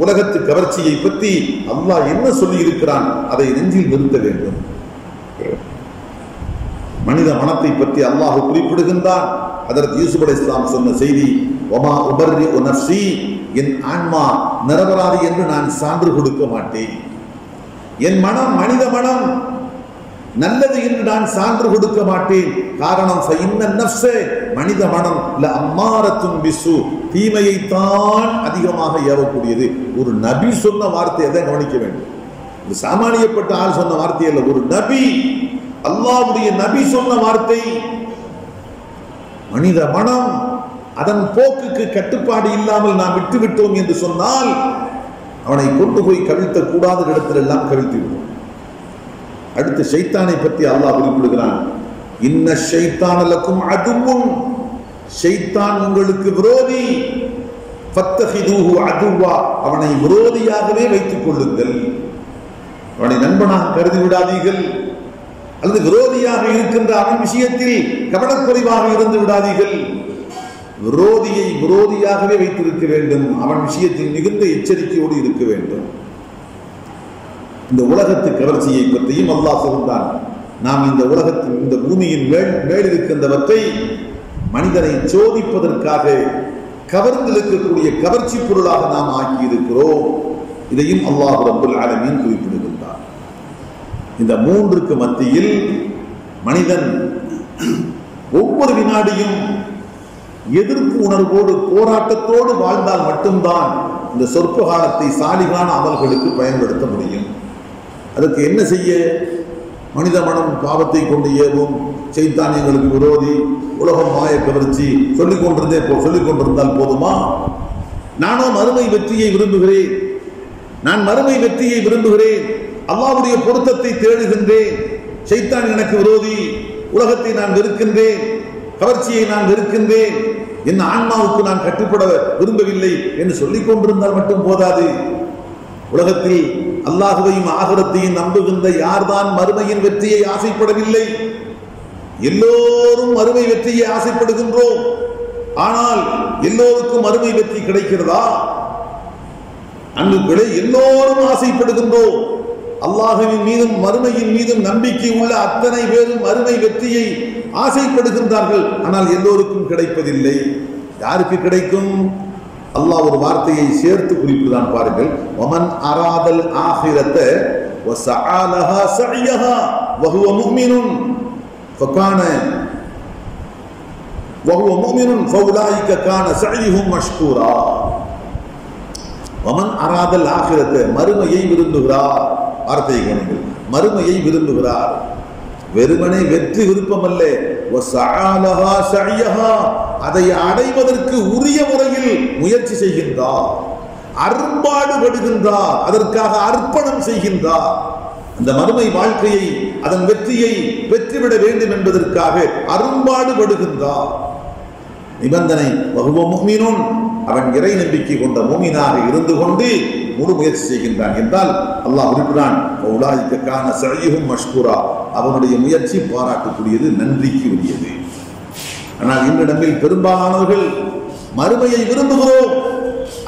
உலகத்து கவர்ச்சியை பற்றி அல்லாஹ் என்ன சொல்லி இருக்கிறான் அதை நெஞ்சில் நிறுத்த வேண்டும். மனித மனத்தை பற்றி அல்லாஹ் குறிப்பிடுகின்றான். ஹஜ்ரத் யூசுப் அலைஹிஸ்ஸலாம் சொன்ன செய்தி, வமா உபர்ரிஉ நஃப்ஸி, என் ஆன்மா நிரபராதி என்று நான் சான்று கொடுக்க மாட்டேன். என் மனம், மனித மனம் நல்லது என்று நான் சான்று கொடுக்க மாட்டேன். காரணம், மனித மனம் அம்மாரத்தும் பிசு, தீமையை தான் அதிகமாக ஏவக்கூடியது. ஒரு நபி சொன்ன வார்த்தையை தான் கவனிக்க வேண்டும். ஒரு சாமானியப்பட்ட ஆள் சொன்ன வார்த்தை அல்ல, ஒரு நபி, அல்லாஹ்வுடைய நபி சொன்ன வார்த்தை. மனித மனம் அதன் போக்குக்கு கட்டுப்பாடு இல்லாமல் நாம் விட்டுவிட்டோம் என்று சொன்னால் அவனை கொண்டு போய் கவிழ்த்த கூடாத இடத்தில் எல்லாம் கவிழ்த்து விடும். அடுத்து ஷைத்தானை பற்றி அல்லாஹ் குறிப்பிடுகிறான். இன்ன ஷைத்தான லக்கும் அதுவும், ஷைத்தான் உங்களுக்கு விரோதி. ஃபத்தஹிதுஹு அதுவா, அவனை விரோதியாகவே வைத்துக் கொள்ளுங்கள். அவனை நண்பனாக கருதி விடாதீர்கள். அல்லது விரோதியாக இருக்கின்ற அவன் விஷயத்தில் கவனக்குறைவாக இருந்து விடாதீர்கள். விரோதியை விரோதியாகவே வைத்திருக்க வேண்டும். அவன் விஷயத்தில் மிகுந்த எச்சரிக்கையோடு இருக்க வேண்டும். இந்த உலகத்து கவர்ச்சியை பற்றியும் அல்லாஹ் சொல்கிறான். நாம் இந்த உலகத்தின் இந்த பூமியின் மேல் இருக்கின்றவற்றை மனிதனை சோதிப்பதற்காக கவர்ந்திருக்கக்கூடிய கவர்ச்சி பொருளாக நாம் ஆக்கி இருக்கிறோம். இதையும் அல்லாஹ் ரப்பல் ஆலமீன் குறிப்பிடுகின்றார். இந்த மூன்றுக்கு மத்தியில் மனிதன் ஒவ்வொரு வினாடியும் எதிர்ப்பு உணர்வோடு போராட்டத்தோடு வாழ்ந்தால் மட்டும்தான் இந்த சொற்ப காலத்தை சாலிகான அமல்களுக்கு பயன்படுத்த முடியும். அதற்கு என்ன செய்ய? மனித மனம் பாவத்தை கொண்டு ஏவும், சைத்தான் எங்களுக்கு விரோதி, உலகம் மாய கவர்ச்சி சொல்லிக் கொண்டிருந்தால் போதுமா? நானோ மறுமை வெற்றியை விரும்புகிறேன், நான் மறுமை வெற்றியை விரும்புகிறேன், அல்லாஹ்வுடைய பொருத்தத்தை தேடுகின்றேன், சைத்தான் எனக்கு விரோதி, உலகத்தை நான் வெறுக்கின்றேன், கவர்ச்சியை நான் வெறுக்கின்றேன், என் ஆன்மாவுக்கு நான் கட்டுப்பட விரும்பவில்லை என்று சொல்லிக் கொண்டிருந்தால் மட்டும் போதாது. உலகத்தில் அல்லாஹுவையும் ஆகிரத்தையும் நம்புகின்ற யார்தான் மறுமையின் வெற்றியை ஆசைப்படவில்லை? எல்லோரும் மறுமை வெற்றியை ஆசைப்படுகின்றோம். ஆனால் எல்லோருக்கும் மறுமை வெற்றி கிடைக்கிறதா? அன்புகளே, எல்லோரும் ஆசைப்படுகின்றோம். அல்லாஹுவின் மீதும் மறுமையின் மீதும் நம்பிக்கை உள்ள அத்தனை பேரும் மறுமை வெற்றியை ஆசைப்படுகின்றார்கள். ஆனால் எல்லோருக்கும் கிடைப்பதில்லை. யாருக்கு கிடைக்கும்? அல்லாஹ் ஒரு வார்த்தையை சேர்த்து குறிப்பிடுதான் பாருங்கள். வமன் அராதல் ஆகிரத வஸஅலஹா ஸஅயஹா வஹுவ முஃமினுன் ஃபகான வஹுவ முஃமினுன் ஃபௌலாயிக கான ஸஅயுஹும் மஷ்கூரா. வமன் அராதல் ஆகிரத, மறுமையை விரும்புகிறார். வார்த்தையை கவனிங்கள், மறுமையை விரும்புகிறார். வெறுமனே வெற்றி விருப்பமல்ல, வஸஅலஹா ஸஅயஹா, அதை அடைவதற்கு உரிய முறையில் முயற்சி செய்கின்றார், அரும்பாடுபடுகின்றார், அதற்காக அர்ப்பணம் செய்கின்றார். அந்த மறுமை வாழ்க்கையை, அதன் வெற்றியை பெற்றுவிட வேண்டும் என்பதற்காக அரும்பாடுபடுகின்றார். நிபந்தனை வஹுவ முஃமினுன், அவன் இறை நம்பிக்கை கொண்ட மூமினாக இருந்து கொண்டு முழு முயற்சி செய்கின்றான் என்றால் அல்லாஹ் குறிப்பிடான், ஃபௌலாயிக கான ஸஅயுஹும் மஷ்கூரா, அவனுடைய முயற்சி பாராட்டுக்குரியது, நன்றிக்கு உரியது. ஆனால் இன்று நம்மில் பெரும்பாலானவர்கள் மறுமையை விரும்புகிறோம்,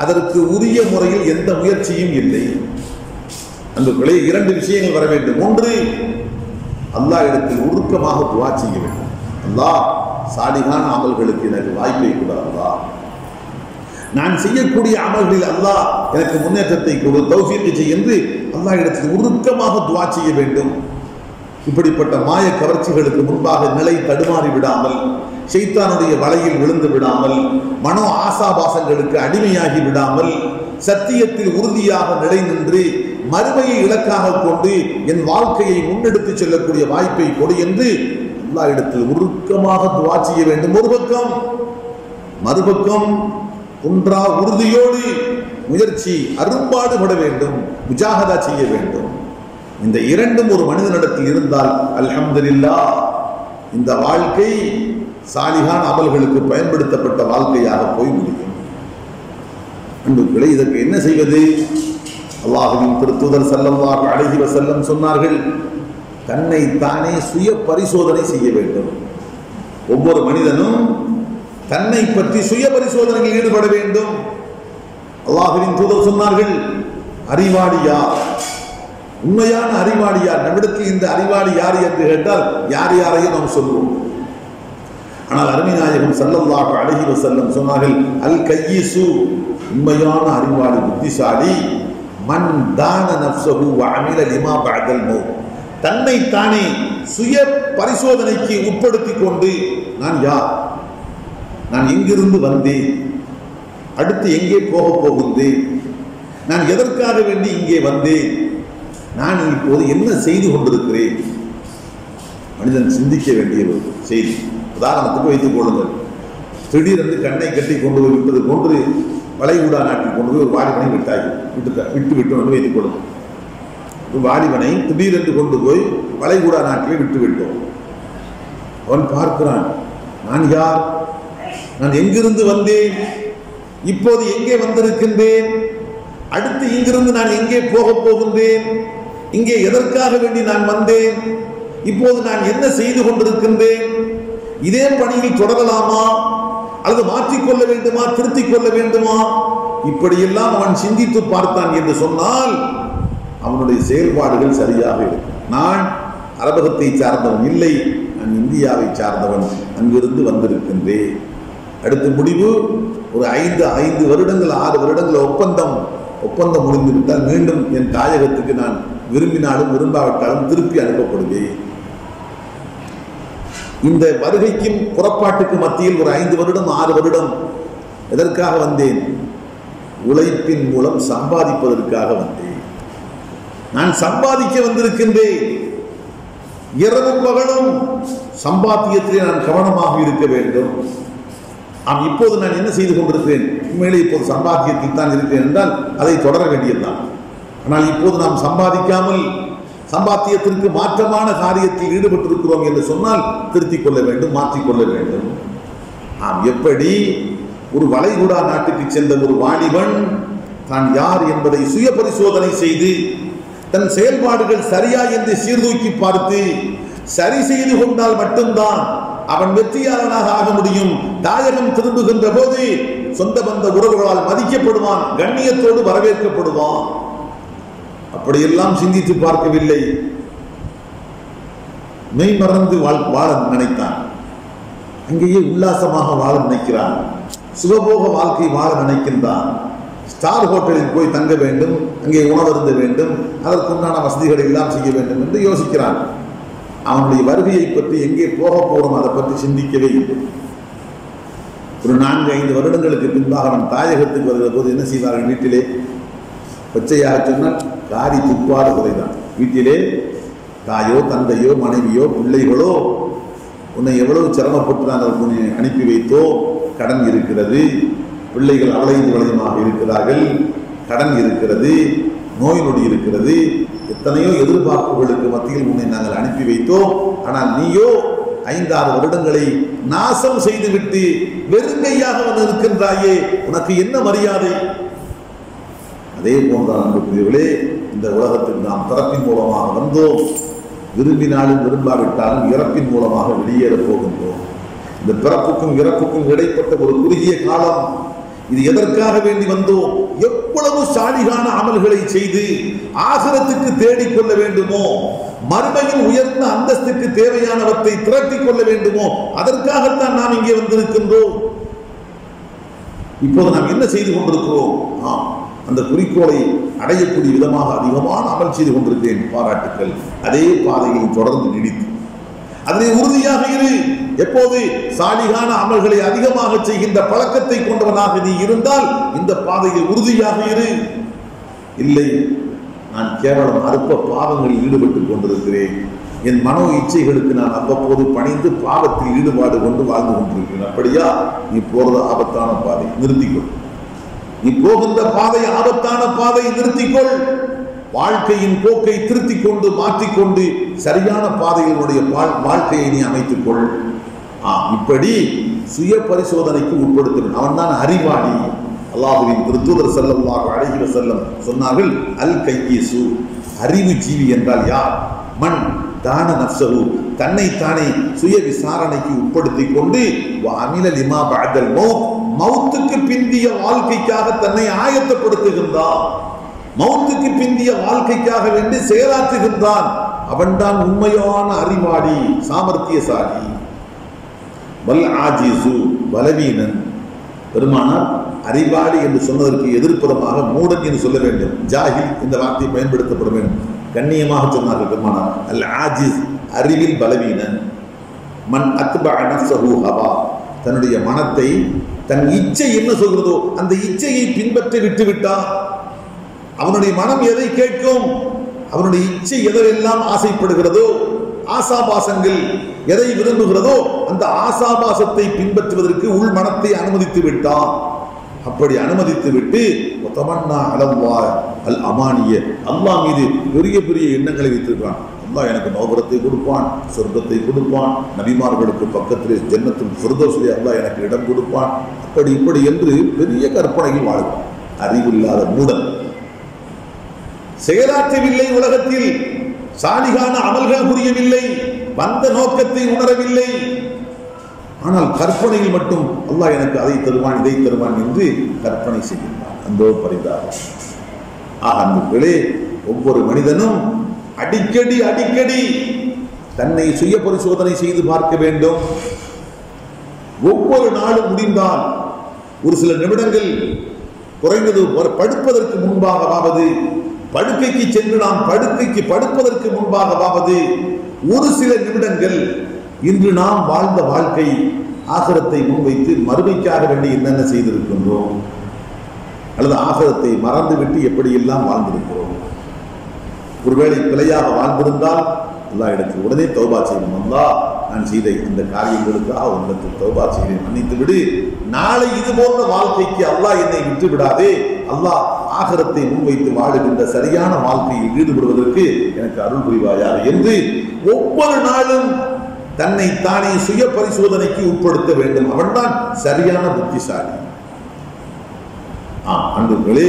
அதற்கு உரிய முறையில் எந்த முயற்சியும் இல்லை. அந்த இரண்டு விஷயங்கள் வர வேண்டும். ஒன்று, அல்லாஹ் இடத்தில் உருக்கமாக துஆ செய்ய வேண்டும். அல்லாஹ் சாலிகான அமல்களுக்கு எனக்கு வாய்ப்பை கூடாதா, நான் செய்யக்கூடிய அமல்களில் அல்லாஹ் எனக்கு முன்னேற்றத்தை கொடு, தௌஃபீக் செய் என்று அல்லாஹ் இடத்தில் உருக்கமாக துஆ செய்ய வேண்டும். இப்படிப்பட்ட மாய கவர்ச்சிகளுக்கு முன்பாக நிலை தடுமாறி விடாமல், ஷைத்தானுடைய வலையில் விழுந்து விடாமல், மனோ ஆசாபாசங்களுக்கு அடிமையாகி விடாமல், சத்தியத்தில் உறுதியாக நிலை நின்று மறுமையை இலக்காக கொண்டு என் வாழ்க்கையை முன்னெடுத்து செல்லக்கூடிய வாய்ப்பை கொடு என்று அல்லாஹ் இடத்தில் உருக்கமாக துஆ செய்ய வேண்டும் ஒரு பக்கம். மறுபக்கம் ஒன்றா உறுதியோடு முயற்சி, அரும்பாடுபட வேண்டும், முஜாஹதா செய்ய வேண்டும். இந்த இரண்டும் ஒரு மனிதனிடத்தில் இருந்தால் அல்ஹம்துலில்லாஹ், இந்த வாழ்க்கை சாலிகான அமல்களுக்கு பயன்படுத்தப்பட்ட வாழ்க்கையாக போய் முடியும். அன்புகளே, இதற்கு என்ன செய்வது? அல்லாஹ்வின் திருத்தூதர் ஸல்லல்லாஹு அலைஹி வஸல்லம் சொன்னார்கள், தன்னை தானே சுய பரிசோதனை செய்ய வேண்டும். ஒவ்வொரு மனிதனும் தன்னை பற்றி சுய பரிசோதனையில் ஈடுபட வேண்டும். அல்லாஹ்வின் தூதர் சொன்னார்கள், அறிவாளி யார், உண்மையான அறிவாளி யார்? நம்மிடத்தில் இந்த அறிவாளி யார் என்று கேட்டால் யார் யாரையும் நாம் சொல்வோம். ஆனால் அருமை நாயகம் ஸல்லல்லாஹு அலைஹி வஸல்லம் சொன்னார்கள், அல் கையிசு, உண்மையான அறிவாளி, புத்திசாலி, மன் தான நஃப்ஸஹு வ அமில லிமா பஅதல் மௌத், தன்னை தானே சுய பரிசோதனைக்கு உட்படுத்திக் கொண்டு, நான் யார், நான் எங்கிருந்து வந்தேன், அடுத்து எங்கே போக போகின்றேன், நான் எதற்காக வேண்டி இங்கே வந்தேன், நான் இப்போது என்ன செய்து கொண்டிருக்கிறேன். மனிதன் சிந்திக்க வேண்டிய ஒரு செய்தி. உதாரணத்துக்கு வைத்துக் கொள்ளுங்கள், திடீரென்று கண்ணை கட்டி கொண்டு போய் விட்டது போன்று வளைகுடா நாட்டில் கொண்டு போய் ஒரு வாலிபனை விட்டு வைத்துக் கொள்ளுங்கள். ஒரு வாலிபனை திடீரென்று கொண்டு போய் வளைகுடா நாட்டிலே விட்டு விட்டோம். அவன் பார்க்கிறான், நான் யார், நான் எங்கிருந்து வந்தேன், இப்போது எங்கே வந்திருக்கின்றேன், அடுத்து இங்கிருந்து நான் எங்கே போக போகின்றேன், இங்கே எதற்காக வேண்டி நான் வந்தேன், இப்போது நான் என்ன செய்து கொண்டிருக்கின்றேன், இதே பணியில் தொடரலாமா அல்லது மாற்றிக்கொள்ள வேண்டுமா, திருத்திக் கொள்ள வேண்டுமா, இப்படியெல்லாம் அவன் சிந்தித்து பார்த்தான் என்று சொன்னால் அவனுடைய செயல்பாடுகள் சரியாக இருக்கும். நான் அரபகத்தை சார்ந்தவன் இல்லை, நான் இந்தியாவை சார்ந்தவன், அங்கிருந்து வந்திருக்கின்றேன். அடுத்த முடிவு ஒரு 5 வருடங்கள் 6 வருடங்கள் ஒப்பந்தம் முடிந்துவிட்டால் மீண்டும் என் தாயகத்துக்கு நான் விரும்பினாலும் விரும்பாவிட்டாலும் திருப்பி அனுப்பப்படுவேன். இந்த வருகைக்கும் புறப்பாட்டுக்கு மத்தியில் ஒரு 5 வருடம் 6 வருடம் எதற்காக வந்தேன்? உழைப்பின் மூலம் சம்பாதிப்பதற்காக வந்தேன். நான் சம்பாதிக்க வந்திருக்கின்றேன். இரவும் பகலும் சம்பாத்தியத்திலே நான் கவனமாக இருக்க வேண்டும். இப்போது நான் என்ன செய்து கொண்டிருக்கிறேன்? உண்மையிலே இப்போது சம்பாத்தியத்தில் தான் இருக்கிறேன் என்றால் அதை தொடர வேண்டியதுதான். ஆனால் இப்போது நாம் சம்பாதிக்காமல் சம்பாத்தியத்திற்கு மாற்றமான காரியத்தில் ஈடுபட்டிருக்கிறோம் என்று சொன்னால் திருத்திக் கொள்ள வேண்டும், மாற்றிக்கொள்ள வேண்டும். எப்படி ஒரு வளைகுடா நாட்டுக்கு சென்ற ஒரு வாலிபன் தான் யார் என்பதை சுய பரிசோதனை செய்து தன் செயல்பாடுகள் சரியா என்று சீர்தூக்கி பார்த்து சரி செய்து கொண்டால் மட்டும்தான் அவன் வெற்றியாளனாக ஆக முடியும். தாயகம் திரும்புகின்ற போது சொந்த பந்த உறவுகளால் மதிக்கப்படுவான், கண்ணியத்தோடு வரவேற்கப்படுவான். அப்படியெல்லாம் சிந்தித்து பார்க்கவில்லை. மெய் மறந்து வாழ நினைத்தான். அங்கேயே உல்லாசமாக வாழ நினைக்கிறான். சுகபோக வாழ்க்கை வாழ நினைக்கின்றான். ஸ்டார் ஹோட்டலில் போய் தங்க வேண்டும், அங்கே உணவருந்த வேண்டும், அதற்குண்டான வசதிகளை எல்லாம் செய்ய வேண்டும் என்று யோசிக்கிறான். அவனுடைய வருகையை பற்றி எங்கே போக போறோம் அதை பற்றி சிந்திக்கவே இல்லை. ஒரு 4-5 வருடங்களுக்கு பின்பாக அவன் தாயகத்துக்கு வருகிற போது என்ன செய்வார்கள்? வீட்டிலே பச்சையாக சொன்னால் காரி துப்பாடு குறைதான். வீட்டிலே தாயோ தந்தையோ மனைவியோ பிள்ளைகளோ உன்னை எவ்வளவு சிரமப்பட்டு நாங்கள் உன்னை அனுப்பி வைத்தோ, கடன் இருக்கிறது, பிள்ளைகள் அவளையுமாக இருக்கிறார்கள், கடன் இருக்கிறது, நோய் நொடி இருக்கிறது, எத்தனையோ எதிர்பார்ப்புகளுக்கு மத்தியில் உன்னை நாங்கள் அனுப்பி வைத்தோம். ஆனால் நீயோ 5-6 வருடங்களை நாசம் செய்துவிட்டு வெறுங்கையாக வந்து இருக்கின்றாயே, உனக்கு என்ன மரியாதை? அதே போன்றான் அன்புக்குரியவர்களே, இந்த உலகத்துக்கு நாம் பிறப்பின் மூலமாக வந்தோம், விரும்பினாலும் விரும்பாவிட்டாலும் இறப்பின் மூலமாக வெளியேறப் போகின்றோம். இந்த பிறப்புக்கும் இறப்புக்கும் இடைப்பட்ட ஒரு குறுகிய காலம். இது எதற்காக வேண்டி வந்தோம்? எவ்வளவு சாலிகான அமல்களை செய்து ஆகிரத்துக்கு தேடிக்கொள்ள வேண்டுமோ, மறுமையில் உயர்ந்த அந்தஸ்துக்கு தேவையானவற்றை திரட்டிக் கொள்ள வேண்டுமோ, அதற்காகத்தான் நாம் இங்கே வந்திருக்கின்றோம். இப்போது நாம் என்ன செய்து கொண்டிருக்கிறோம்? அந்த குறிக்கோளை அடையக்கூடிய விதமாக அதிகமான அமல் செய்து கொண்டிருக்கிறேன், பாராட்டுக்கள். அதே பாதையில் தொடர்ந்து நீடித்து அதிலே உறுதியாக இரு. எப்போது சாலிகான அமல்களை அதிகமாக செய்கின்ற பழக்கத்தை கொண்டவனாக நீ இருந்தால் இந்த பாதையில் உறுதியாக இரு. இல்லை, நான் கேவலம் அற்ப பாவங்களில் ஈடுபட்டுக் கொண்டிருக்கிறேன், என் மனோ இச்சைகளுக்கு நான் அவ்வப்போது பணிந்து பாவத்தில் ஈடுபாடு கொண்டு வாழ்ந்து கொண்டிருக்கிறேன், அப்படியா? நீ போறது ஆபத்தான பாதை, நிறுத்திக்கொள். நீ போகின்ற பாதை ஆபத்தான பாதை, நிறுத்திக்கொள். வாழ்க்கையின் போக்கை திருத்திக் கொண்டு மாற்றிக்கொண்டு சரியான பாதையில் உன்னுடைய வாழ்க்கையை நீ அமைத்துக் கொள். இப்படி சுய பரிசோதனைக்கு உட்படுத்தணும். அவன் தான் அறிவாளி. அல்லாஹுவின் திருத்தூதர் ஸல்லல்லாஹு அலைஹி வஸல்லம் சொன்னார்கள், அல் கையீசு, அறிவு ஜீவி என்றால் யார்? மன் தான நஃப்ஸஹு, தன்னை தானே சுய விசாரணைக்கு உட்படுத்தி கொண்டு அமில லிமா பஅதல் மௌத், மௌத்துக்கு பிந்திய வாழ்க்கைக்காக தன்னை ஆயத்தப்படுத்துகின்றான், மௌத்துக்கு பிந்திய வாழ்க்கைக்காக வேண்டி செயலாற்றுகின்றான். அவன்தான் உண்மையான அறிவாளி, சாமர்த்தியசாலி. வல் ஆஜிசு, பலவீனன். பெருமானார் அறிவாளி என்று சொன்னதற்கு எதிர்ப்புறமாக மூடன் என்று சொல்ல வேண்டும். ஜாஹில் இந்த வார்த்தை பயன்படுத்தப்பட வேண்டும். கண்ணியமாக சொன்னார்கள் பெருமானார். அல் ஆஜிஸ், அறிவில் பலவீனன். மன் அத்பஅ நஃப்ஸஹு ஹவா, தன்னுடைய மனத்தை, தன் இச்சை என்ன சொல்கிறதோ அந்த இச்சையை பின்பற்ற விட்டுவிட்டான். அவனுடைய மனம் எதை கேட்கும், அவனுடைய இச்சை எதெல்லாம் ஆசைப்படுகிறதோ, ஆசாபாசங்கள் எதை விரும்புகிறதோ அந்த ஆசாபாசத்தை பின்பற்றுவதற்கு உள் மனத்தை அனுமதித்து விட்டான். அப்படி அனுமதித்து விட்டு அல் அமானிய, அல்லாஹ் மீது பெரிய பெரிய எண்ணங்களை வைத்திருக்கிறான். அல்லாஹ் எனக்கு நோபரத்தை கொடுப்பான், சொர்க்கத்தை கொடுப்பான், நபிமார்களுக்கு பக்கத்திலே ஜன்னத்துல் ஃபிர்தௌஸிலே அல்லாஹ் எனக்கு இடம் கொடுப்பான், அப்படி இப்படி என்று பெரிய கற்பனையில் வாழ்வான். அறிவில்லாத மூடன், செயலாற்றவில்லை, உலகத்தில் சாலிகான அமல்கள் புரியவில்லை, வந்த நோக்கத்தை உணரவில்லை. ஆனால் கற்பனையில் மட்டும் அல்லாஹ் எனக்கு அதை தருவான் இதை தருவான் என்று கற்பனை செய்கின்றான். அந்த பரிதாபம். அன்புகளே, ஒவ்வொரு மனிதனும் அடிக்கடி அடிக்கடி தன்னை சுய பரிசோதனை செய்து பார்க்க வேண்டும். ஒவ்வொரு நாளும் முடிந்தால் ஒரு சில நிமிடங்கள், குறைந்தது படுப்பதற்கு முன்பாகவாவது, படுக்கைக்கு சென்று நாம் படுக்கைக்கு படுப்பதற்கு முன்பாகவாவது ஒரு சில நிமிடங்கள் இன்று நாம் வாழ்ந்த வாழ்க்கை, ஆகிரத்தை முன்வைத்து மறுமைக்காக வேண்டி என்னென்ன செய்திருக்கின்றோம், அல்லது ஆகிரத்தை மறந்துவிட்டு எப்படியெல்லாம் வாழ்ந்திருக்கிறோம். ஒருவேளை பிழையாக வாழ்ந்திருந்தால் அல்லாஹ் இடத்தில் உடனே தௌபா செய்யணும். அல்லாஹ், நான் செய்த இந்த காரியங்களுக்காக உன்னிடத்தில் தௌபா செய்கிறேன், மன்னித்து விடு. நாளை இது போன்ற வாழ்க்கைக்கு அல்லாஹ் என்னை விட்டு விடாதே. அல்லாஹ் ஆகிரத்தை முன்வைத்து வாழுகின்ற சரியான வாழ்க்கையில் ஈடுபடுவதற்கு எனக்கு அருள் புரிவாயாக என்று ஒவ்வொரு நாளும் தன்னை தானே சுய பரிசோதனைக்கு உட்படுத்த வேண்டும். அவன்தான் சரியான புத்திசாலி. அன்புகளே,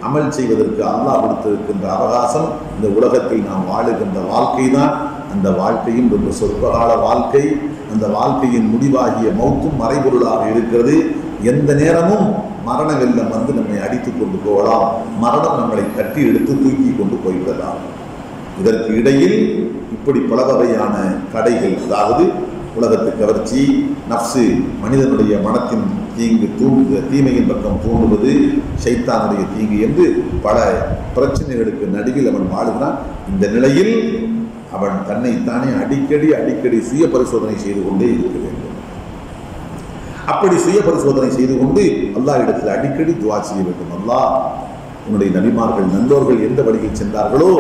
அமல் செய்வதற்கு அல்லாஹ் கொடுத்திருக்கின்ற அவகாசம் இந்த உலகத்தில் நாம் வாழுகின்ற வாழ்க்கை தான். அந்த வாழ்க்கையும் ரொம்ப சொற்பகால வாழ்க்கை. அந்த வாழ்க்கையின் முடிவாகிய மௌத்தும் மறைபொருளாக இருக்கிறது. எந்த நேரமும் மரண வெள்ளம் வந்து நம்மை அடித்துக் கொண்டு போகலாம். மரணம் நம்மளை கட்டி எடுத்து தூக்கி கொண்டு போய்விடலாம். இதற்கு இடையில் இப்படி பல வகையான தடைகள், அதாவது உலகத்து கவர்ச்சி, நப்சு, மனிதனுடைய மனத்தின் தீங்கு, தீமையின் பக்கம் தூண்டுவது, ஷைத்தானுடைய தீங்கு என்று பல பிரச்சனைகளுக்கு நடுவில் அவன் வாழுகிறான். இந்த நிலையில் அவன் தன்னைத்தானே அடிக்கடி அடிக்கடி சுய பரிசோதனை செய்து கொண்டே இருக்க வேண்டும். அப்படி சுய பரிசோதனை செய்து கொண்டு அல்லாஹ் இடத்தில் அடிக்கடி துஆ செய்ய வேண்டும். அல்லாஹ், உன்னுடைய நபிமார்கள் நல்லோர்கள் எந்த வழியில் சென்றார்களோ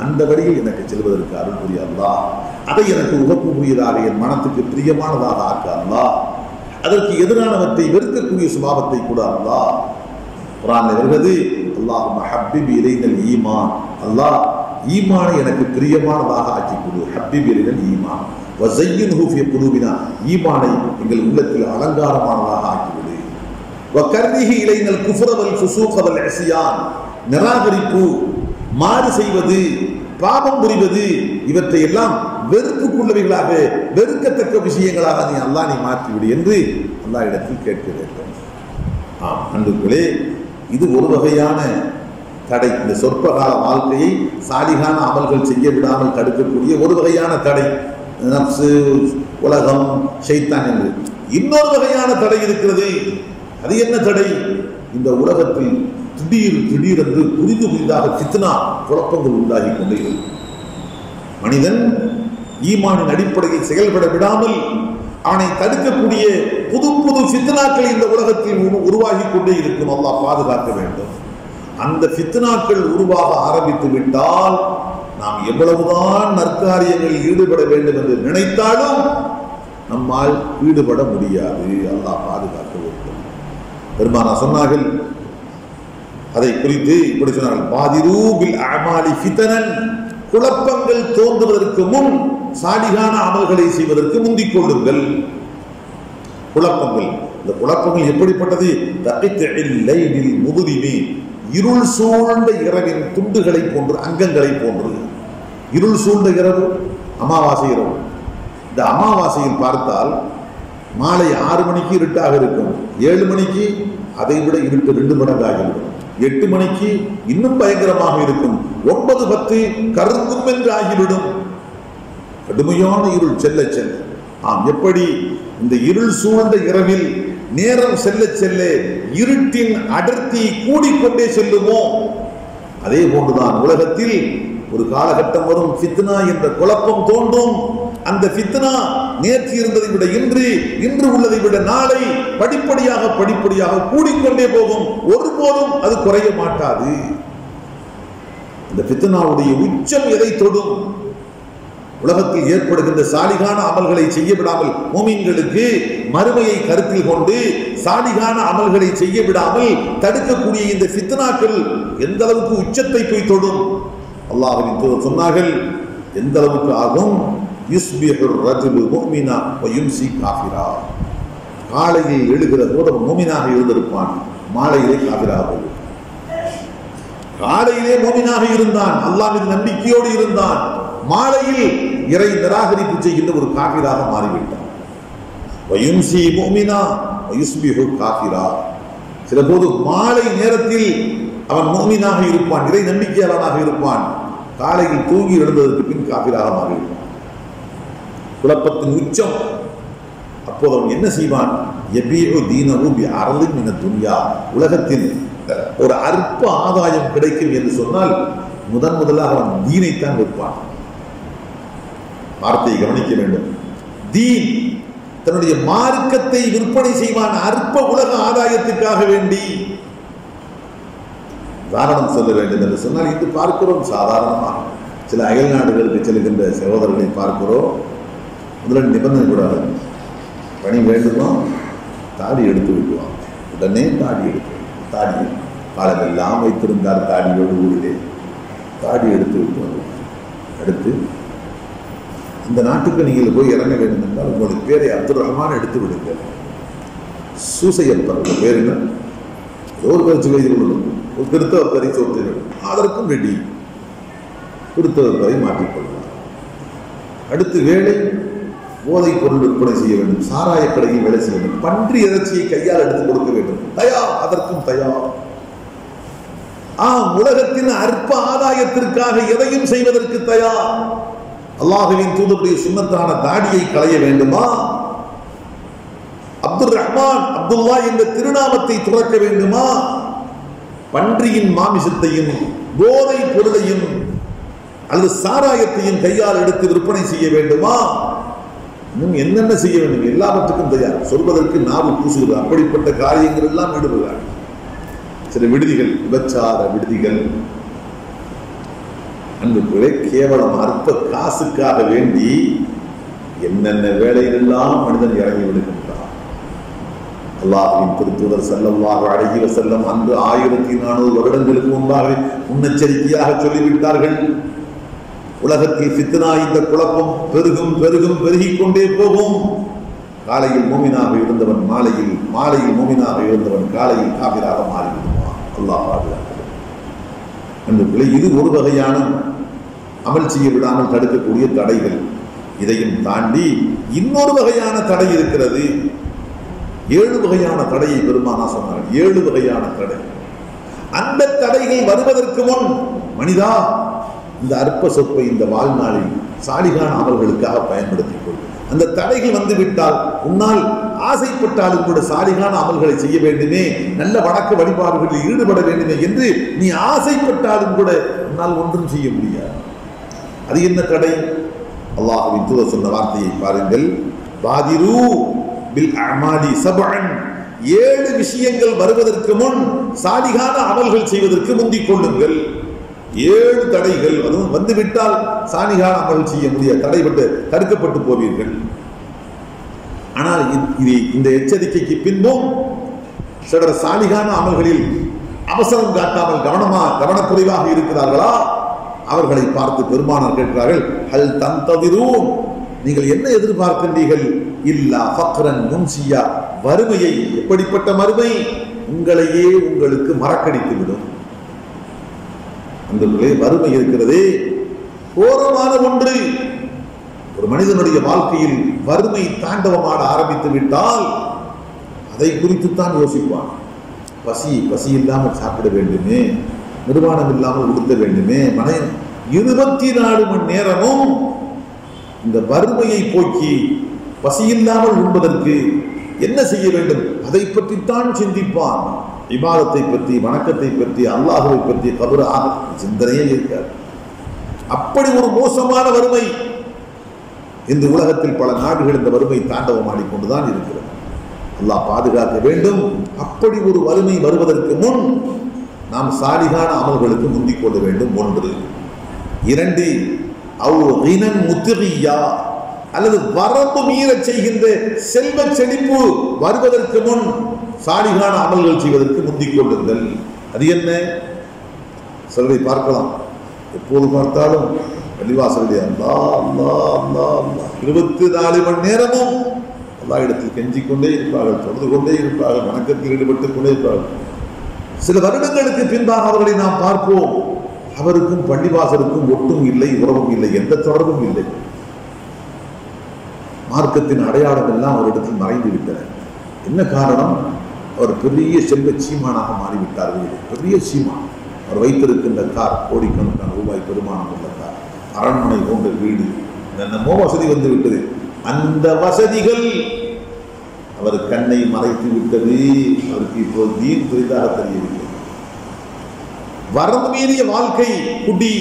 அந்த வழியில் எனக்கு செல்வதற்கு அருள் புரிய அல்லாஹ். அதை எனக்கு உகப்புரியதாக, என் மனத்துக்கு பிரியமானதாக ஆக்க அல்லாஹ். அதற்கு எதிரானவற்றை வெறுக்கக்கூடிய சுபாவத்தை கூட அல்லாஹ். குர்ஆனில் வருகிறது, அல்லாஹும்ம ஹப்பிப் இலைனல் ஈமான், அல்லாஹ் ஈமானை எனக்கு பிரியமானதாக ஆக்கி கொடு. ஹப்பிப் இலைனல் ஈமான் வஸய்யின்ஹு ஃபீ குலூபினா, ஈமானை எங்கள் உள்ளத்தில் அலங்காரமானதாக ஆக்கிவிடு. வகர்ரிஹி இலைனல் குஃப்ர வல் ஃபுசூக வல் இஸ்யான், நிராகரிப்பு, மாறு செய்வது, பாவம் புரிவது, இவற்றை எல்லாம் வெறுப்புக்குள்ளவைகளாக, வெறுக்கத்தக்க விஷயங்களாக நீ மாற்றிவிடு என்று அல்லாஹ் இடத்தில் கேட்க வேண்டும். அன்புகளே, இது ஒரு வகையான தடை. இந்த சொற்பகால வாழ்க்கையை சாலிகான அமல்கள் செய்ய விடாமல் தடுக்கக்கூடிய ஒரு வகையான தடை, நப்சு, உலகம், ஷைத்தான் என்று. இன்னொரு வகையான தடை இருக்கிறது. அது என்ன தடை? இந்த உலகத்தில் திடீரென்று புதிதாக ஃபித்னா, குழப்பங்கள் உண்டாகி கொண்டே இருக்கும். மனிதன் ஈமானின் அடிப்படையில் செயல்பட விடாமல் அவனை தடுக்கக்கூடிய புது புது ஃபித்னாக்கள் இந்த உலகத்தில் உருவாகி கொண்டே இருக்கும். அல்லாஹ் பாதுகாக்க வேண்டும். அந்த ஃபித்னாக்கள் உருவாக ஆரம்பித்து விட்டால் நாம் எவ்வளவுதான் நற்காரியங்களில் ஈடுபட வேண்டும் என்று நினைத்தாலும் நம்மால் ஈடுபட முடியாது. அல்லாஹ் பாதுகாக்க வேண்டும். பெருமானா சொன்னார்கள், அதை குறித்து இப்படி சொன்னார்கள், பாதிரு பில் அமாலி ஃபிதனன், குழப்பங்கள் தோன்றுவதற்கு முன் சாலிகான அமல்களை செய்வதற்கு முந்திக் கொள்ளுங்கள். குழப்பங்கள், இந்த குழப்பங்கள் எப்படிப்பட்டது? தகித்தஇல் லைலில் முதுரிமி, இருள் சூழ்ந்த இரவின் துண்டுகளை போன்று, அங்கங்களை போன்று. இருள் சூழ்ந்த இரவு அமாவாசை இரவு. இந்த அமாவாசையில் பார்த்தால் மாலை 6 மணிக்கு இருட்டாக இருக்கும், 7 மணிக்கு அதை விட இருட்டு 2 மடங்காகிவிடும், 8 மணிக்கு இன்னும் பயங்கரமாக இருக்கும், 9, 10 கருங்கும் என்று ஆகிவிடும். கடுமையான இருள் செல்ல செல்ல, எப்படி இந்த இருள் சூழ்ந்த இரவில் நேரம் செல்ல செல்ல இருட்டின் அடர்த்தி கூடிக்கொண்டே செல்லுமோ, அதே போன்றுதான் உலகத்தில் ஒரு காலகட்டம் வரும், ஃபித்னா என்ற குழப்பம் தோன்றும். அந்த ஃபித்னா நேற்று இருந்ததை விட இன்று உள்ளதை விட நாளை படிப்படியாக கூடிக்கொண்டே போகும். ஒருபோதும் அது குறைய மாட்டாது. இந்த ஃபித்னாவுடைய உச்சம் எதை தொடும்? உலகத்தில் ஏற்படுகின்ற சாலிகான அமல்களை செய்ய விடாமல், மூமின்களுக்கு மறுமையை கருத்தில் கொண்டு சாலிகான அமல்களை செய்ய விடாமல் தடுக்கக்கூடிய இந்த ஃபித்னாக்கள் எந்த அளவுக்கு உச்சத்தை போய் தொடும்? அல்லாஹ்வின் தூதர் சொன்னார்கள், எந்த அளவுக்கு ஆகும்? யுஸ்பிஹுர் ரஜுலு முஃமினா வ யும்சி காஃபிரா. காலையில் எழுகிற போது முஃமினாக இருந்திருப்பான், மாலையிலே காஃபிராக போய்விட்டான். காலையிலே முஃமினாக இருந்தான், அல்லாஹ் மீது நம்பிக்கையோடு இருந்தான், மாலையில் இறை நிராகரிப்பு செய்கின்ற ஒரு காஃபிராக மாறிவிட்டான். வ யும்சி முஃமினா வ யுஸ்பிஹு காஃபிரா. சில போது மாலை நேரத்தில் அவன் முஃமினாக இருப்பான், இறை நம்பிக்கையாளனாக இருப்பான். காலையில் தூங்கி எழுந்ததற்கு பின் காபிராக மாறியிருப்பான். குழப்பத்தின் உச்சம். அப்போது அவன் என்ன செய்வான்? யபீஉ தீனஹு பிஅர்லின் மின துன்யா. உலகத்தில் ஒரு அற்ப ஆதாயம் கிடைக்கும் என்று சொன்னால் முதலாக அவன் தீனைத்தான் விற்பான். வார்த்தையை கவனிக்க வேண்டும். தீன், தன்னுடைய மார்க்கத்தை விற்பனை செய்வான் அற்ப உலக ஆதாயத்துக்காக வேண்டி. உதாரணம் சொல்ல வேண்டும் என்று சொன்னால் இன்று பார்க்கிறோம். சாதாரணமாக சில அயல் நாடுகளுக்கு செல்கின்ற சகோதரர்களை பார்க்கிறோம். முதலில் நிபந்தனை கூடாது, பணி வேண்டுமா தாடி எடுத்து விட்டுவான். உடனே தாடி எடுத்து, தாடி காலமெல்லாம் வைத்திருந்தார் தாடியோடு ஊரிலே தாடி எடுத்து விட்டு அடுத்து இந்த நாட்டுக்கு நீங்கள் போய் இறங்க வேண்டும் என்றால் உங்களுடைய பேரை அப்துல் ரஹ்மான் எடுத்து விடுங்கள். சூசையப்பர் பேர் என்ன? ஒரு பரிசு வைத்து கொள்ளும், ஒரு கிறித்தவ பரிசோற்று அதற்கும் ரெடி கிறித்தவ பரை மாற்றிக்கொள்வார். அடுத்து வேலை போதை பொருள் விற்பனை செய்ய வேண்டும், சாராய கடையில் வேலை செய்ய வேண்டும், பன்றி இறைச்சியை கையால் எடுத்து கொடுக்க வேண்டும், தயார், அதற்கும் தயார். உலகத்தின் அற்ப ஆதாயத்திற்காக எதையும் செய்வதற்கு தயார். அல்லாஹ்வின் தூதருடைய சுன்னத்தான தாடியை களைய வேண்டுமா? அப்துல் ரஹ்மான், அப்துல்லா என்ற திருநாமத்தை துறக்க வேண்டுமா? பன்றியின் மாமிசத்தையும் போதை பொருளையும் அல்லது சாராயத்தையும் கையால் எடுத்து விற்பனை செய்ய வேண்டுமா? இன்னும் என்னென்ன செய்ய வேண்டும்? எல்லாவற்றுக்கும் தயார். சொல்வதற்கு நாவு பூசுகிறது. அப்படிப்பட்ட காரியங்கள் எல்லாம் ஈடுபடுகிறார்கள். சில விடுதிகள், விபச்சார விடுதிகள், அன்புக்குள்ளே கேவலம் அற்ப காசுக்காக வேண்டி என்னென்ன வேலைகளெல்லாம் மனிதன் இறங்கி விடுகின்றான். அல்லாஹ்வின் திருத்தூதர் ஸல்லல்லாஹு அலைஹி வஸல்லம் அன்று 1400 வருடங்களுக்கு முன்பாக முன்னெச்சரிக்கையாக சொல்லிவிட்டார்கள். உலகத்தில் ஃபித்னா, இந்த குழப்பம் பெருகும் பெருகும் பெருகிக் கொண்டே போகும். காலையில் மூமினாக இருந்தவன் மாலையில் மூமினாக இருந்தவன் காலையில் காபிராக மாறிவிடுவான். அல்லாஹ் பாதுகாக்கிறது. அன்புக்குள்ளே இது ஒரு வகையான அமல் செய்ய விடாமல் தடுக்கக்கூடிய தடைகள். இதையும் தாண்டி இன்னொரு வகையான தடை இருக்கிறது. 7 வகையான தடையை பெருமானா சொன்னார்கள். 7 வகையான தடை. அந்த தடைகள் வருவதற்கு முன் மனிதா இந்த அற்ப சொப்பை இந்த வாழ்நாளில் சாலிகான அமல்களுக்காக பயன்படுத்திக் கொள். அந்த தடைகள் வந்துவிட்டால் உன்னால் ஆசைப்பட்டாலும் கூட சாலிகான அமல்களை செய்ய வேண்டுமே, நல்ல வணக்க வழிபாடுகளில் ஈடுபட வேண்டுமே என்று நீ ஆசைப்பட்டாலும் கூட உன்னால் ஒன்றும் செய்ய முடியாது. அது என்ன தடை? அல்லாஹ்வின் தூதர் சொன்ன வார்த்தையை பாருங்கள். பாதிரு பில் அமாலி சபஅன். 7 விஷயங்கள் வருவதற்கு முன் சாலிகான அமல்கள் செய்வதற்கு முந்திக் கொள்ளுங்கள். 7 தடைகள் அதுவும் வந்துவிட்டால் சாலிகான அமல் செய்ய முடியாது, தடுக்கப்பட்டு போவீர்கள். ஆனால் இந்த எச்சரிக்கைக்கு பின்பும் சிலர் சாலிகான அமல்களில் அவசரம் காட்டாமல் கவனக்குறைவாக இருக்கிறார்களா? அவர்களை பார்த்து பெருமானார் கேட்கிறார்கள், ஹல் தந்ததிரூன், நீங்கள் என்ன எதிர்பார்க்கின்றீர்கள்? இல்லா ஃபக்ரன் முன்சியா, வறுமையை. எப்படிப்பட்ட மறுமை? உங்களையே உங்களுக்கு மறக்கடித்து விடும். அந்த வறுமை இருக்கிறதே கோரமான ஒன்று. ஒரு மனிதனுடைய வாழ்க்கையில் வறுமை தாண்டவமாட ஆரம்பித்து விட்டால் அதை குறித்துத்தான் யோசிப்பான். பசி இல்லாமல் சாப்பிட வேண்டுமே, நிர்வாணம் இல்லாமல் உடுத்த வேண்டுமே, 24 மணி நேரமும் இந்த வறுமையை போக்கி பசியில்லாமல் உண்பதற்கு என்ன செய்ய வேண்டும் அதை பற்றித்தான் சிந்திப்பான். இபாதத்தை பற்றி, வணக்கத்தை பற்றி, அல்லாஹ்வை பற்றி கபர் சிந்தனையே இருக்காது. அப்படி ஒரு மோசமான வறுமை இந்த உலகத்தில் பல நாடுகள் இந்த வறுமை தாண்டவமாடிக்கொண்டுதான் இருக்கிறது. அல்லாஹ் பாதுகாக்க வேண்டும். அப்படி ஒரு வறுமை வருவதற்கு முன் நாம் சாலிகான அமல்களுக்கு முந்திக் கொள்ள வேண்டும். 1. 2 அல்லது வரம்பு மீறச் செய்கின்ற செல்வ செழிப்பு வருவதற்கு முன் சாலிகான அமல்கள் செய்வதற்கு முந்திக் கொள்ளுங்கள். அது என்ன? சிலரை பார்க்கலாம், எப்போது பார்த்தாலும் பள்ளிவாசலுடைய அல்லாஹ் அல்லாஹ் அல்லாஹ் அல்லாஹ் 24 மணி நேரமும் அல்லாஹ் இடத்தில் கெஞ்சிக் கொண்டே இருப்பார்கள், தொழுது கொண்டே இருப்பார்கள், வணக்கத்தில் ஈடுபட்டுக் கொண்டே இருப்பார்கள். சில வருடங்களுக்கு பின்பாக அவர்களை நாம் பார்ப்போம், அவருக்கும் பள்ளிவாசலுக்கும் ஒட்டும் இல்லை, உறவும் இல்லை, எந்த தொடர்பும் இல்லை. மார்க்கத்தின் அடையாளம் எல்லாம் அவரிடத்தில் மறைந்து விட்டன. என்ன காரணம்? அவர் பெரிய செல்வ சீமானாக மாறிவிட்டார்கள். பெரிய சீமான். அவர் வைத்திருக்கின்ற கார் கோடிக்கணக்கான ரூபாய் பெருமானம் உள்ள கார், அரண்மனை போன்ற வீடு, என்னமோ வசதி வந்து விட்டது. அந்த வசதிகள் அவர் கண்ணை மறைத்து விட்டது. அவருக்கு இப்போ தீன் புரிதாக தெரியவில்லை. வரம்பு மீறிய வாழ்க்கை, குடி,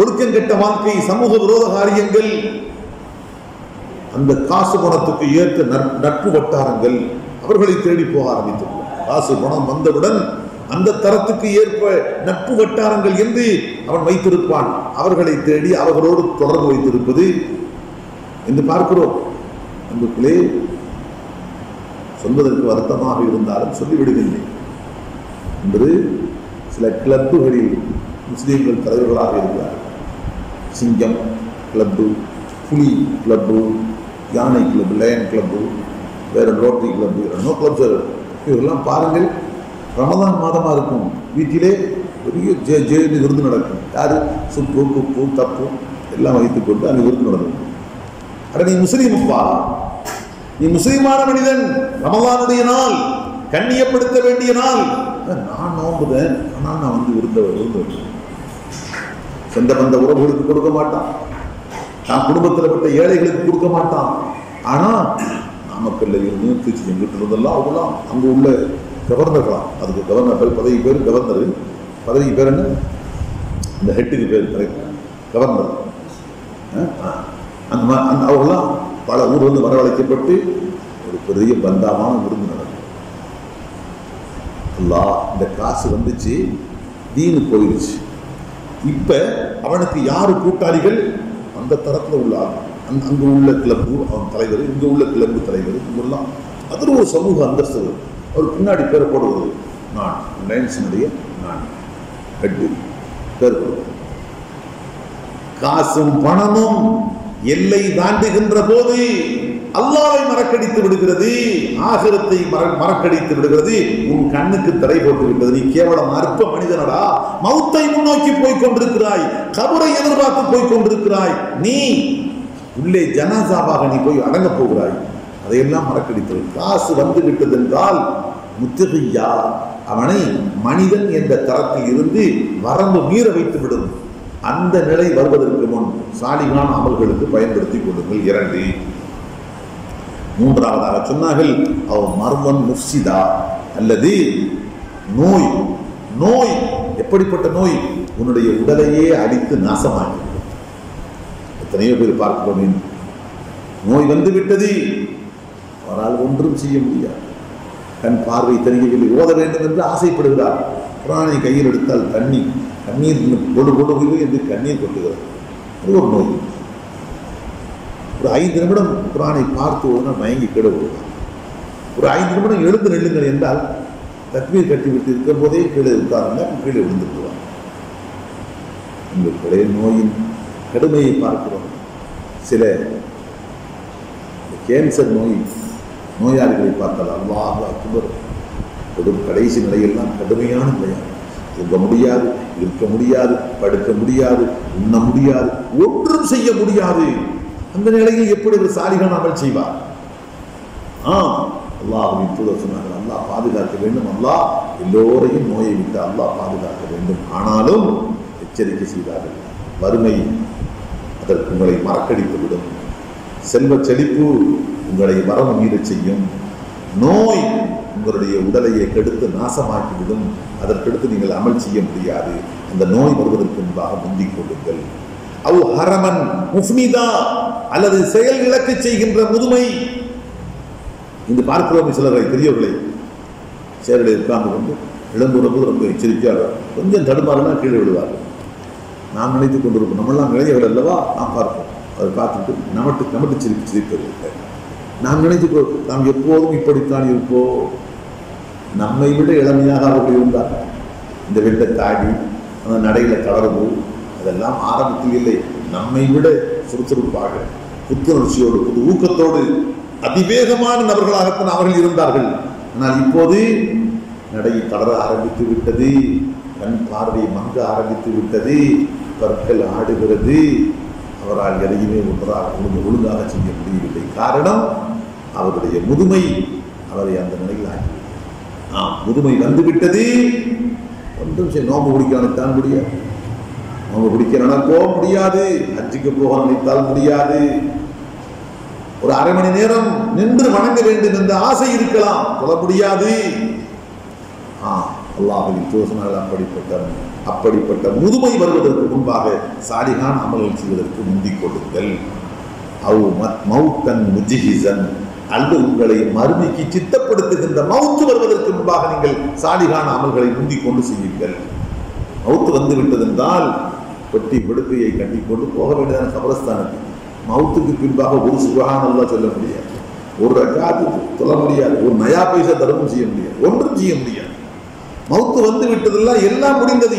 ஒழுக்கம் கெட்ட வாழ்க்கை, சமூக விரோத காரியங்கள், அந்த காசு பணத்துக்கு ஏற்ற நட்பு வட்டாரங்கள் அவர்களை தேடி போக ஆரம்பித்துள்ளனர். காசு பணம் வந்தவுடன் அந்த தரத்துக்கு ஏற்ப நட்பு வட்டாரங்கள் என்று அவன் வைத்திருப்பான். அவர்களை தேடி அவர்களோடு தொடர்பு வைத்திருப்பது என்று பார்க்கிறோம். அன்புக்குள்ளே, சொல்வதற்கு வருத்தமாக இருந்தாலும் சொல்லிவிடுகின்றேன் என்று சில கிளப்புகளில் முஸ்லீம்கள் தலைவர்களாக இருக்கிறார். சிங்கம் கிளப்பு, புலி கிளப்பு, யானை கிளப்பு, லயன் கிளப்பு, வேற ரோட்டரி கிளப்பு, என்னோ கிளப்ஸ் இவரெல்லாம் பாருங்கள். ரமதான் மாதமா இருக்கும், வீட்டிலே பெரிய ஜெயிலு விருந்து நடக்கும். யாரு சுப்பு குப்பு தப்பு எல்லாம் வைத்துக் கொண்டு அங்கே விருந்து நடக்கும். அட நீ முஸ்லீம்ப்பா, நீ முஸ்லீமான மனிதன். ரமலானுடைய நாள், கண்ணியப்படுத்த வேண்டிய நாள். நான் நோம்புதேன், ஆனால் நான் வந்து விருந்து சொந்த பந்த உறவுகளுக்கு கொடுக்க மாட்டான், நான் குடும்பத்தில் பட்ட ஏழைகளுக்கு கொடுக்க மாட்டான். ஆனா நாமக்கல்ல இருந்து திருச்சி எங்கிட்ட இருந்தெல்லாம் அவங்களாம் அங்க உள்ள கவர்னர்களாம். அதுக்கு கவர்னர் பதவி பேர் கவர்னர், பதவி பேர் என்ன, இந்த ஹெட்டுக்கு பேர் கவர்னர். அந்த அவங்களாம் பல ஊர் வந்து வரவழைக்கப்பட்டு ஒரு பெரிய பந்தாமான விருந்து நடக்கும். அல்லாஹ் இந்த காசு வந்துச்சு, தீனு போயிடுச்சு. இப்ப அவனுக்கு யாரு கூட்டாளிகள்? அந்த தரத்துல உள்ள அங்கு உள்ள கிளப்பு அவன் தலைவர், இங்க உள்ள கிளப்பு தலைவர், இங்கெல்லாம் அதில் ஒரு சமூக அந்தஸ்து. அவர் பின்னாடி பேரை போடுவது நான் லைன்ஸினுடைய நான் ஹெட்டு பேர் போடுவது. காசும் பணமும் எல்லை தாண்டுகின்ற போது அல்லாஹ்வை மறக்கடித்து விடுகிறது, ஆகிரத்தை மறக்கடித்து விடுகிறது, உன் கண்ணுக்கு தடை போட்டு விட்டது. நீ கேவலம் அற்ப மனிதனடா, மௌத்தை முன்னோக்கி போய் கொண்டிருக்கிறாய், கபரை எதிர்பார்த்து போய் கொண்டிருக்கிறாய். நீ உள்ளே ஜனாசாவாக நீ போய் அடங்க போகிறாய். அதையெல்லாம் மறக்கடித்து. காசு வந்து விட்டது என்றால் முத்தகியா, அவனை மனிதன் என்ற தரத்தில் இருந்து வரம்பு மீற வைத்து விடும். அந்த நிலை வருவதற்கு முன் சாலிகான அமல்களுக்கு பயன்படுத்திக் கொள்ளுங்கள். 2. மூன்றாவதாக சொன்னார்கள், அவ் மர்மன் முஃப்சிதா, அல்லது நோய். நோய் எப்படிப்பட்ட நோய்? உன்னுடைய உடலையே அடித்து நாசமாக்கி. எத்தனையோ பேர் பார்க்கிறோம், நோய் வந்து விட்டது, அவரால் ஒன்றும் செய்ய முடியாது. கண் பார்வை தெரியவில்லை, ஓத வேண்டும் என்று ஆசைப்படுகிறார். குர்ஆனை கையில் எடுத்தால் கண்ணீர் கொடு என்று கண்ணீர் கொட்டுகிறது. அது ஒரு நோய். ஒரு 5 நிமிடம் குர்ஆனை பார்த்து உடனே மயங்கி கீழே விடுவார். ஒரு 5 நிமிடம் எழுந்து நெல்லுங்கள் என்றால் தக்பீர் கட்டிவிட்டு இருக்கும் போதே கீழே உட்கார்ந்தா கீழே விழுந்துருவார். இந்த நோயின் கடுமையை பார்க்கிறோம். சில கேன்சர் நோயாளிகளை பார்த்தால் அல்லாஹ் அக்பர், கடைசி நிலையெல்லாம் கடுமையான நிலையாக, தூங்க முடியாது, இருக்க முடியாது, படுக்க முடியாது, உண்ண முடியாது, ஒன்றும் செய்ய முடியாது. அந்த நிலையில் எப்படி ஒரு சாலிகான அமல் செய்வார்? அல்லாஹ்வின் தூதர் சொன்னார்கள், அல்லாஹ் பாதுகாக்க வேண்டும், அல்லாஹ் எல்லோரையும் நோயை விட்டு அல்லாஹ் பாதுகாக்க வேண்டும். ஆனாலும் எச்சரிக்கை செய்தார்கள், வறுமை அதற்கு உங்களை மறக்கடித்து விடும், செல்வ செழிப்பு உங்களை வரம்பு மீறச் செய்யும், நோய் உங்களுடைய உடலையை கெடுத்து நாசமாக்கிவிடும், அதற்கடுத்து நீங்கள் அமல் செய்ய முடியாது. அந்த நோய் வருவதற்கு முன்பாக முந்திக் கொள்ளுங்கள். அவ் ஹரமன் முஃப்னிதா, அல்லது செயல் இழக்க செய்கின்ற முதுமை. இன்று பார்க்கிறோம் சிலரை, பெரியவர்களை சேரில் உட்கார்ந்து கொண்டு இளம்புறப்போது ரொம்ப எச்சரிக்கையாக கொஞ்சம் தடுமாறுனா கீழே விடுவார்கள். நாம் நினைத்துக் கொண்டிருப்போம், நம்மளாம் இளையவர்கள் அல்லவா, நாம் பார்ப்போம். அதை பார்த்துட்டு நமட்டு சிரிப்பதில்லை. நாம் நினைத்துக்கோ, நாம் எப்போதும் இப்படித்தான் இருப்போம். நம்மை விட இளமையாக அவர்கள் இருந்தார்கள். இந்த வெட்ட தாடி, அந்த நடையில தளர்வு, அதெல்லாம் ஆரம்பத்தில் இல்லை. நம்மை விட சுறுசுறுப்பாக, புத்துணர்ச்சியோடு, புது ஊக்கத்தோடு, அதிவேகமான நபர்களாகத்தான் அவர்கள் இருந்தார்கள். ஆனால் இப்போது நடை தளர ஆரம்பித்து விட்டது, கண் பார்வை மங்க ஆரம்பித்து விட்டது, பற்கள் ஆடுகிறது, அவரால் எதையுமே ஒழுங்காக செய்ய முடியவில்லை. காரணம் அவருடைய முதுமை அவரை அந்த நிலையில் ஆகிவிட்டது. முதுமை வந்து விட்டது, ஒன்றும் சரி. நோம்பு பிடிக்க நினைத்தால் முடியாது, நோம்பு பிடிக்க நினைப்போ முடியாது, ஹஜ்ஜுக்கு போக நினைத்தால் முடியாது. ஒரு அரை மணி நேரம் நின்று வணங்க வேண்டும் என்ற ஆசை இருக்கலாம், சொல்ல முடியாது. அல்லாஹ்வின் தூதர் அப்படிப்பட்ட முதுமை வருவதற்கு முன்பாக சாலிகான அமல்கள் செய்வதற்கு முந்திக் கொள்ளுங்கள். அல்லது உங்களை மறுமைக்கு சித்தப்படுத்துகின்ற மவுத்து வருவதற்கு முன்பாக நீங்கள் சாலிகான அமல்களை முந்திக் கொண்டு செய்யுங்கள். மவுத்து வந்து விட்டது என்றால் பெட்டி படுக்கையை கட்டிக்கொண்டு போக வேண்டியதான கபரஸ்தானுக்கு. மவுத்துக்கு பின்பாக ஒரு சுபஹானல்லாஹ் சொல்ல முடியாது, ஒரு ரக்காத்து சொல்ல முடியாது, ஒரு நயா பைசா தர்மம் செய்ய முடியாது, ஒன்றும் செய்ய முடியாது. மவுத்து வந்து விட்டதெல்லாம் எல்லாம் முடிந்தது.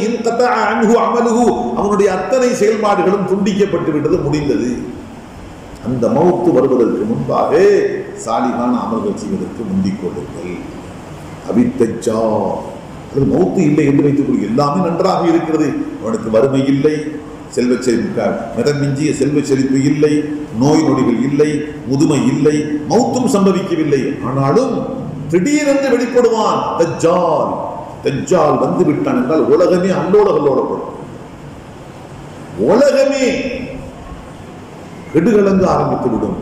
அவனுடைய அத்தனை செயல்பாடுகளும் துண்டிக்கப்பட்டு விட்டது, முடிந்தது. அந்த மவுத்து வருவதற்கு முன்பாக சாலிகான அமல்கள் செய்வதற்கு முந்திக் கொள்ளுங்கள். அபித்தஜா, அது மவுத்து இல்லை என்று வைத்துக் கொள்ளுங்கள். எல்லாமே நன்றாக இருக்கிறது, அவனுக்கு வறுமை இல்லை, செல்வ செழிப்பு மிதமிஞ்சிய செல்வ செழிப்பு இல்லை, நோய் நொடிகள் இல்லை, முதுமை இல்லை, மவுத்தும் சம்பவிக்கவில்லை. ஆனாலும் திடீரென்று வெளிப்படுவான் தஜ்ஜால். தஜ்ஜால் வந்து விட்டான் என்றால் உலகமே அல்லோலகல்லோடப்படும், உலகமே கெடுகலந்து ஆரம்பித்து விடும்.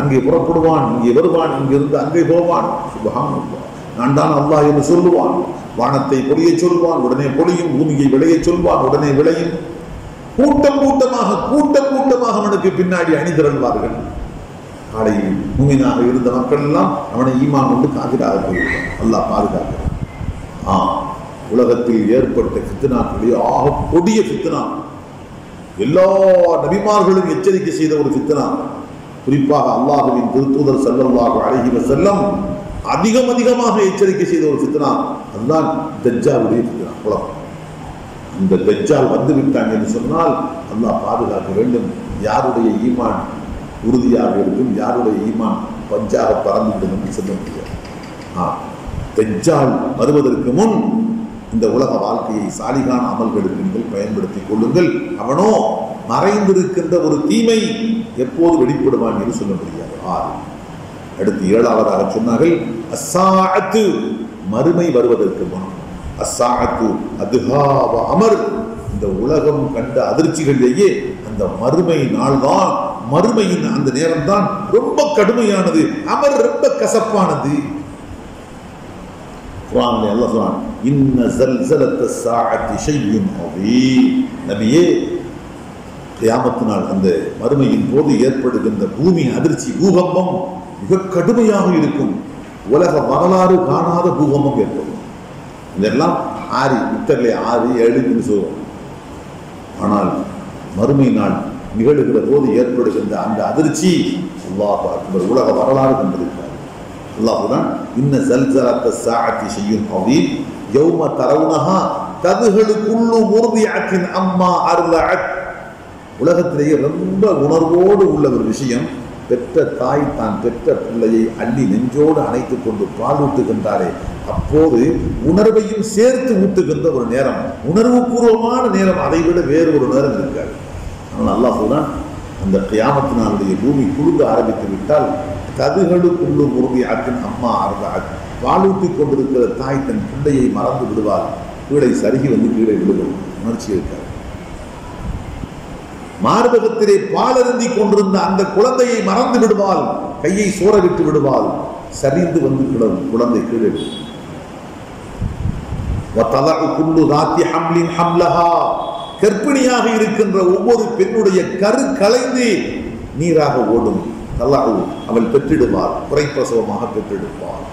அங்கே புறப்படுவான், இங்கே வருவான், இங்கிருந்து அங்கே போவான். சுப்ஹானல்லாஹ், நான் தான் அல்லாஹ் என்று சொல்லுவான். வானத்தை பொழிய சொல்வான், உடனே பொழியும். பூமியை விளைய சொல்வான், உடனே விளையும். கூட்டம் கூட்டமாக அவனுக்கு பின்னாடி அணிதிரள்வார்கள். காலையில் மூமினாக இருந்த மக்கள் எல்லாம் அவனை ஈமான் கொண்டு காதிராக போயிருப்பான். அல்லாஹ் பாதுகாக்கிறான். உலகத்தில் ஏற்பட்ட ஃபித்னாக்களே ஆக கொடிய ஃபித்னா, எல்லா நபிமார்களும் எச்சரிக்கை செய்த ஒரு ஃபித்னா, குறிப்பாக அல்லாஹ்வின் திருத்தூதர் ஸல்லல்லாஹு அலைஹி வஸல்லம் அதிகமாக எச்சரிக்கை செய்த ஒரு ஃபித்னா, அதுதான் தஜ்ஜாலுடைய ஃபித்னா, குழப்பம். இந்த தஜ்ஜால் வந்து விட்டான் என்று சொன்னால் அல்லாஹ் பாதுகாக்க வேண்டும். யாருடைய ஈமான் உறுதியாக இருக்கும், யாருடைய ஈமான் பஞ்சாக பறந்து விடும் என்று சொல்ல முடியாது. தஜ்ஜால் வருவதற்கு முன் இந்த உலக வாழ்க்கையை சாலிகான அமல்களுக்கு நீங்கள் பயன்படுத்திக் கொள்ளுங்கள். அவனோ மறைந்திருக்கின்ற ஒரு தீமை எப்போது வெளிப்படுவான் என்று சொல்ல முடியாது. 6. அடுத்து 7ஆவதாக சொன்னார்கள் அஸ்ஸாஅத்து, மறுமை வருவதற்கு முன். அஸ்ஸாஅத்து அதுஹா வ அமர், இந்த உலகம் கண்ட அதிர்ச்சிகளிலேயே அந்த மறுமை நாள்தான், மறுமையின் அந்த நேரம் தான் ரொம்ப கடுமையானது, அமர் ரொம்ப கசப்பானது. குர்ஆன்ல அல்லாஹ் சொல்றான், இன்ன ஸல்ஸலத்த ஸாஅத்தி ஷைஉன் அதீம். நபியே, கியாமத் நாள் அந்த மறுமையின் போது ஏற்படுகின்ற பூமி அதிர்ச்சி, பூகம்பம் மிக கடுமையாக இருக்கும். உலக வரலாறு காணாத பூகம்பம் ஏற்படும். இதெல்லாம் 6 இத்தகைய 6, 7 என்று சொல்லுவோம். ஆனால் மறுமை நாள் நிகழுகிற போது ஏற்படுகின்ற அந்த அதிர்ச்சி அல்லாஹ் அக்பர், உலக வரலாறு கண்டிருக்கிறார். அல்லாஹ்தான் இன்ன ஸல்ஸலத்த ஸாஅத்தி ஷைஉன் அதீம் யௌம தரவுனஹா ததுஹலு குல்லு முர்திஅத்தின் அம்மா அர்லஅத். உலகத்திலேயே ரொம்ப உணர்வோடு உள்ள ஒரு விஷயம், பெற்ற தாய் தான் பெற்ற பிள்ளையை அள்ளி நெஞ்சோடு அணைத்துக் கொண்டு பால் ஊட்டுகின்றாரே, அப்போது உணர்வையும் சேர்த்து ஊட்டுகின்ற ஒரு நேரம், உணர்வு பூர்வமான நேரம், அதை விட வேறு ஒரு நேரம் இருக்காது. ஆனால் அல்லாஹ் சொல்றான், அந்த கியாமத்தினாலுடைய பூமி குழுங்க ஆரம்பித்து விட்டால் கதுகளுக்குள்ளு முர்திஅத்தின் அம்மா அர்லஅத், பாலூட்டிக் கொண்டிருக்கிற தாய் தன் பிள்ளையை மறந்து விடுவாள். கீழே சருகி வந்து கீழே விடுவோம், உணர்ச்சி இருக்காது. மார்பகத்திலே பாலருந்தி கொண்டிருந்த அந்த குழந்தையை மறந்து விடுவாள், கையை சோர விட்டு விடுவாள், சரிந்து வந்து குழந்தை கீழே. கர்ப்பிணியாக இருக்கின்ற ஒவ்வொரு பெண்ணுடைய கரு கலைந்து நீராக ஓடும். அவள் பெற்றிடுவாள், குறைப்பிரசவமாக பெற்றெடுப்பாள்.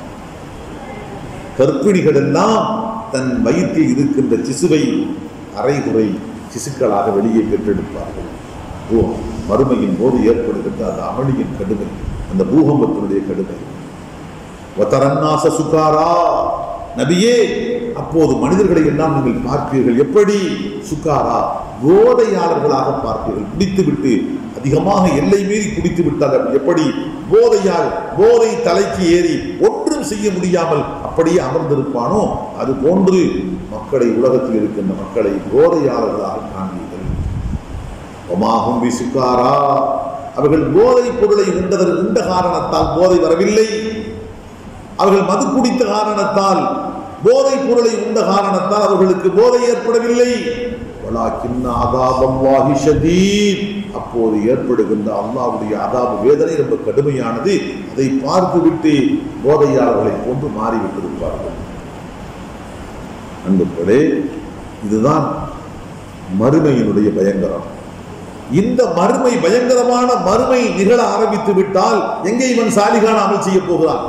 கர்ப்பிணிகள் எல்லாம் தன் வயிற்றில் இருக்கின்ற சிசுவை அரைகுறை சிசுக்களாக வெளியே பெற்றெடுப்பார்கள். மறுமையின் போது ஏற்படுகின்ற அந்த அமளியின் கடுமை, அந்த பூகம்பத்தினுடைய கடுமை. சுகாரா, நபியே, அப்போது மனிதர்களை எல்லாம் நீங்கள் பார்ப்பீர்கள். எப்படி? சுகாரா, போதையாளர்களாக பார்ப்பீர்கள். குடித்துவிட்டு, அதிகமாக எல்லை மீறி குடித்து விட்டால் எப்படி போதையால், போதை தலைக்கு ஏறி ஒன்றும் செய்ய முடியாமல் அப்படியே அமர்ந்திருப்பானோ அது போன்று மக்களை, உலகத்தில் இருக்கின்ற மக்களை போதையாளர்களாக காண்பீர்கள். ஒமாஹும் பிசுகாரா, அவர்கள் போதை பொருளை உண்ட காரணத்தால் போதை வரவில்லை. அவர்கள் மது குடித்த காரணத்தால், போதை பொருளை உண்ட காரணத்தால் அவர்களுக்கு போதை ஏற்படவில்லை. அப்போது ஏற்படுகின்ற அல்லாஹ்வுடைய அதாபு வேதனை ரொம்ப கடுமையானது. அதை பார்த்துவிட்டு போதையாளர்களை போன்று மாறிவிட்டிருப்பார்கள். அன்புகளே, இதுதான் மறுமையினுடைய பயங்கரம். இந்த மறுமை, பயங்கரமான மறுமை நிகழ ஆரம்பித்து விட்டால் எங்கே இவன் சாலிகான அமல் செய்ய போகிறான்?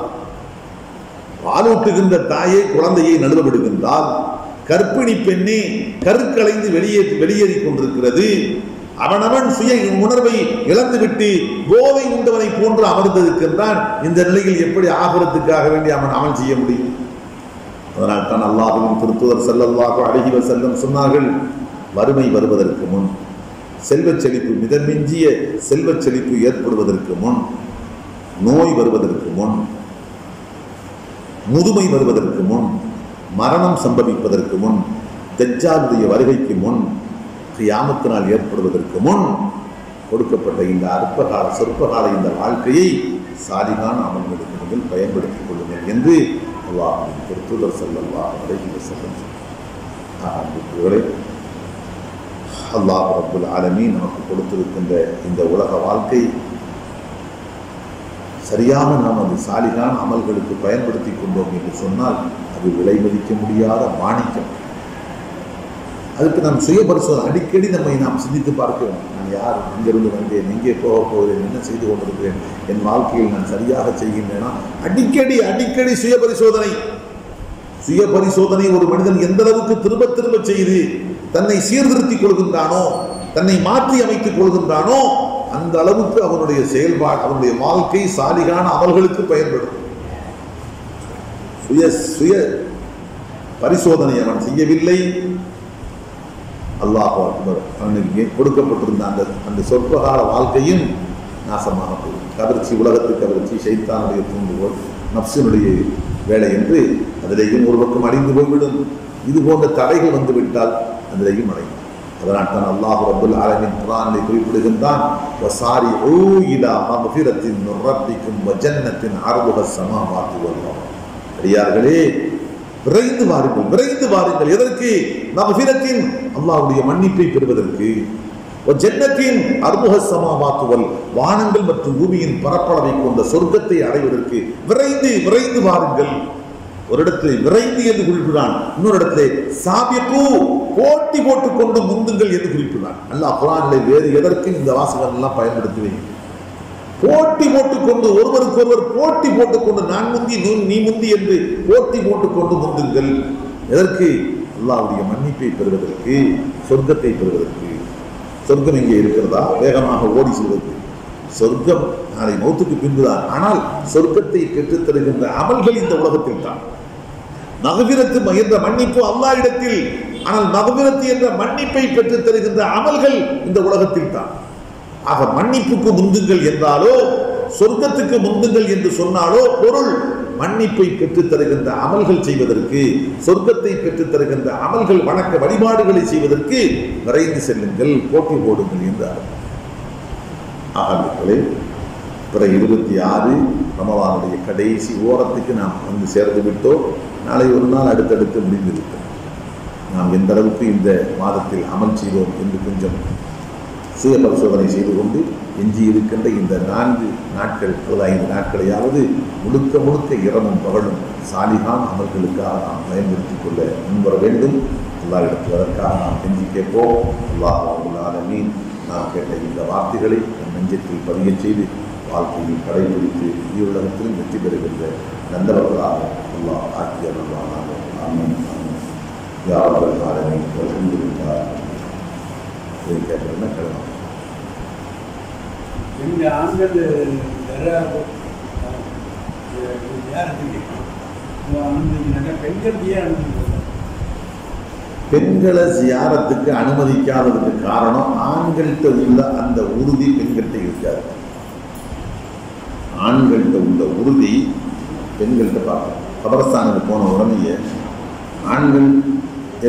பாலூட்டுகின்ற தாயை குழந்தையை நழுவ விடுகின்றால், கர்ப்பிணி பெண்ணே கருக்கலைந்து வெளியேறி கொண்டிருக்கிறது. அவனவன் சுய உணர்வை இழந்துவிட்டு போதை உண்டவனை போன்று அமர்ந்திருக்கின்றான். இந்த நிலையில் எப்படி ஆகிரத்துக்காக வேண்டி அவன் அமல் செய்ய முடியும்? அதனால் தான் அல்லாஹ்வின் திருத்தூதர் ஸல்லல்லாஹு அலைஹி வஸல்லம் சொன்னார்கள், வறுமை வருவதற்கு முன், செல்வச் செழிப்பு, மிதமிஞ்சிய செல்வச் செழிப்பு ஏற்படுவதற்கு முன், நோய் வருவதற்கு முன், முதுமை வருவதற்கு முன், மரணம் சம்பவிப்பதற்கு முன், தஜ்ஜாலுடைய வருகைக்கு முன், கியாமத்து நாள் ஏற்படுவதற்கு முன் கொடுக்கப்பட்ட இந்த அற்பகால சொற்பகால இந்த வாழ்க்கையை சாலிகான அமல்களுக்கு நீங்கள் பயன்படுத்திக் கொள்ளுங்கள் என்று அல்லாஹ்வின் திருத்தூதர் ஸல்லல்லாஹு அலைஹி வஸல்லம் சொன்னார்கள். அல்லாஹ் ரப்புல் ஆலமீன் நமக்கு கொடுத்திருக்கின்ற இந்த உலக வாழ்க்கை சரியாக நாம் அந்த சாலிகான அமல்களுக்கு பயன்படுத்தி கொண்டோம் என்று சொன்னால் அது விலை மதிக்க முடியாத மாணிக்கம். அதுக்கு நாம் சுய பரிசோதனை அடிக்கடி நாம் சிந்தித்து பார்க்கிறோம். நான் யார், எங்கிருந்து வந்தேன், எங்கே போக போகிறேன், என்ன செய்து கொண்டிருக்கிறேன், என் வாழ்க்கையில் நான் சரியாக செய்கின்றேனா? அடிக்கடி சுய பரிசோதனை. சுய பரிசோதனை ஒரு மனிதன் எந்த அளவுக்கு திரும்ப திரும்ப செய்து தன்னை சீர்திருத்திக் கொள்கின்றானோ, தன்னை மாற்றி அமைத்துக் கொள்கின்றானோ, அந்த அளவுக்கு அவனுடைய செயல்பாடு, அவனுடைய வாழ்க்கை சாலிகான அமல்களுக்கு பயன்படும். சுய பரிசோதனை அவன் செய்யவில்லை, அல்லாஹ் அவனுக்கு கொடுக்கப்பட்டிருந்த அந்த சொற்பகால வாழ்க்கையும் நாசமாக போகும். கவர்ச்சி, உலகத்துக்கு கவர்ச்சி, ஷைத்தானுடைய தூண்டுகோல், நப்சினுடைய வேலை என்று அதிலேயும் ஒரு பக்கம் அடைந்து போய்விடும். இது போன்ற தடைகள் வந்துவிட்டால் அதிலேயும் அடையும். அதனால் தான் அல்லாஹ் ரப்புல் ஆலமீன் குர்ஆனில் குறிப்பிடுகின்றான், வஸாரிஊ இலா மக்ஃபிரத்தின் மின் ரப்பிக்கும் வ ஜன்னத்தின் அர்துஹா ஸமாவாத்து வல் அர்த். அடியார்களே, விரைந்து வாருங்கள். எதற்கு? மக்ஃபிரத்தின், அல்லாஹ்வுடைய மன்னிப்பை பெறுவதற்கு, வ ஜன்னத்தின் அர்துஹா ஸமாவாத்து வல், வானங்கள் மற்றும் பூமியின் பரப்பளவை கொண்ட சொர்க்கத்தை அடைவதற்கு விரைந்து வாருங்கள். ஒரு இடத்துல விரைந்து என்று குறிப்பிடான், இன்னொரு இடத்துல சாபியப்பு, போட்டி போட்டுக் கொண்டு முந்துங்கள் என்று குறிப்பிடான். அல்லாஹ் குர்ஆனிலே வேறு எதற்கு இந்த வாசகம் எல்லாம் பயன்படுத்துவீங்க? போட்டி போட்டுக்கொண்டு, ஒருவருக்கொருவர் போட்டி போட்டுக்கொண்டு, நான் முந்தி நீ முந்தி என்று போட்டி போட்டுக்கொண்டு முந்துங்கள். எதற்கு? அல்லாஹ்வுடைய மன்னிப்பை பெறுவதற்கு, சொர்க்கத்தை பெறுவதற்கு. சொர்க்கம் இங்கே இருக்கிறதா? வேகமாக ஓடி செல்வதற்கு. சொர்க்கம் நாளை மௌத்துக்கு பின்புதான். ஆனால் சொர்க்கத்தை பெற்றுத் தருகின்ற அமல்கள் இந்த உலகத்தில் தான். மக்ஃபிரத்து என்ற மன்னிப்பு அல்லாஹ் இடத்தில், ஆனால் மக்ஃபிரத்து என்ற மன்னிப்பை பெற்றுத் தருகின்ற அமல்கள் இந்த உலகத்தில் தான். ஆக மன்னிப்புக்கு முந்துங்கள் என்றாலோ, சொர்க்கத்துக்கு முந்துங்கள் என்று சொன்னாலோ பொருள் மன்னிப்பை பெற்றுத் தருகின்ற அமல்கள் செய்வதற்கு, சொர்க்கத்தை பெற்றுத் தருகின்ற அமல்கள், வணக்க வழிபாடுகளை செய்வதற்கு விரைந்து செல்லுங்கள், போட்டி போடுங்கள் என்றார். ஆகவே பிற 26 ரமலானுடைய கடைசி ஓரத்துக்கு நாம் வந்து சேர்ந்து விட்டோம். நாளை ஒரு நாள் அடுத்தடுத்து முடிந்திருக்கிறோம். நாம் எந்த அளவுக்கு இந்த மாதத்தில் அமல் செய்தோம் என்று கொஞ்சம் சுய பரிசோதனை செய்து கொண்டு எஞ்சி இருக்கின்ற இந்த 4 நாட்கள் அல்லது 5 நாட்களையாவது முழுக்க இரவும் பகலும் சாலிகான அமல்களுக்காக நாம் பயன்படுத்திக் கொள்ள முன்வர வேண்டும். எல்லா இடத்தில் அதற்காக நாம் கெஞ்சி கேட்போம். அல்லாஹ் ரப்புல் ஆலமீன் நாம் கேட்ட இந்த வார்த்தைகளை நம் நெஞ்சத்தில் பதிய செய்து வாழ்க்கையில் கடைபிடித்து உலகத்திலும் வெற்றி பெறுகின்ற நல்லவர்களாக அல்லாஹ் ஆக்கிய அருள்வானாக. ஆமீன். யா ரப்பல் ஆலமீன். அல்ஹம்துலில்லாஹ். இதை கேட்கறதுனா கிளம்பலாம். எங்கள் ஆண்கள் பெண்களை ஜியாரத்துக்கு அனுமதிக்காததுக்கு காரணம் ஆண்கள்கிட்ட உள்ள அந்த உறுதி பெண்கள்கிட்ட இருக்காது. ஆண்கள்கிட்ட உள்ள உறுதி பெண்கள்கிட்ட பார்க்கணும். கபரஸ்தானுக்கு போன உடனேயே ஆண்கள்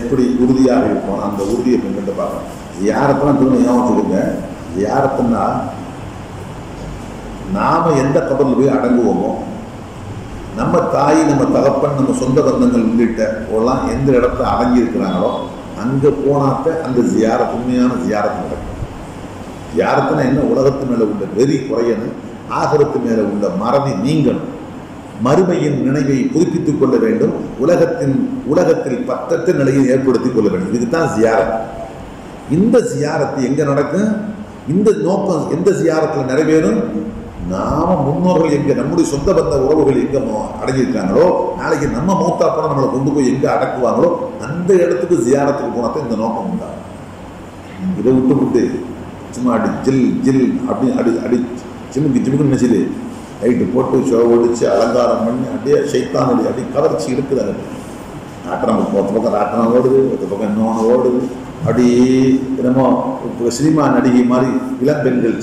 எப்படி உறுதியாக இருப்போம், அந்த உறுதியை பெண்கள்கிட்ட பார்க்கணும். ஜியாரத்தெல்லாம் திரும்ப ஞாபகத்துக்குங்க. ஜியாரத்துன்னா நாம எந்த கபரில் போய் அடங்குவோமோ, நம்ம தாய், நம்ம தகப்பன், நம்ம சொந்த பந்தங்கள் உள்ளிட்ட எல்லாம் எந்த இடத்துல அடங்கி இருக்கிறாங்களோ அங்கே போனாத்த அந்த ஜியாரத், உண்மையான ஜியாரத்து நடக்கும். ஜியாரத்துனா என்ன? உலகத்து மேலே உள்ள வெறி குறையணும், ஆகிரத்து மேலே உள்ள மறதி நீங்கணும், மறுமையின் நினைவை புதுப்பித்துக் கொள்ள வேண்டும், உலகத்தில் பற்றற்ற நிலையை ஏற்படுத்திக் கொள்ள வேண்டும். இதுதான் ஜியாரத். இந்த ஜியாரத்து எங்க நடக்கும்? இந்த நோக்கம் எந்த ஜியாரத்தில் நிறைவேறும்? நாம முன்னோர்கள் எங்க, நம்முடைய சொந்த பந்த உறவுகள் எங்க அடங்கியிருக்காங்களோ, நாளைக்கு நம்ம மௌத்தா போனால் நம்மளை கொண்டு போய் எங்க அடக்குவாங்களோ அந்த இடத்துக்கு ஜியாரத்துக்கு போனாதான் இந்த நோக்கம் உண்டாகும். இதை விட்டு சும்மா அடி ஜில் ஜில் அப்படின்னு அடி ஜிமுக்கு நினைச்சது லைட்டு போட்டு ஷோ ஒடிச்சு அலங்காரம் பண்ணி அப்படியே சைத்தானுடைய அடி கவர்ச்சி இருக்குதாங்க. நாட்டம் ஒருத்த பக்கம் நாட்டம் ஓடுது, ஒருத்த பக்கம் இன்னொன்று ஓடுது. அப்படி என்னமோ சினிமா நடிகை மாதிரி இளம்பெண்கள்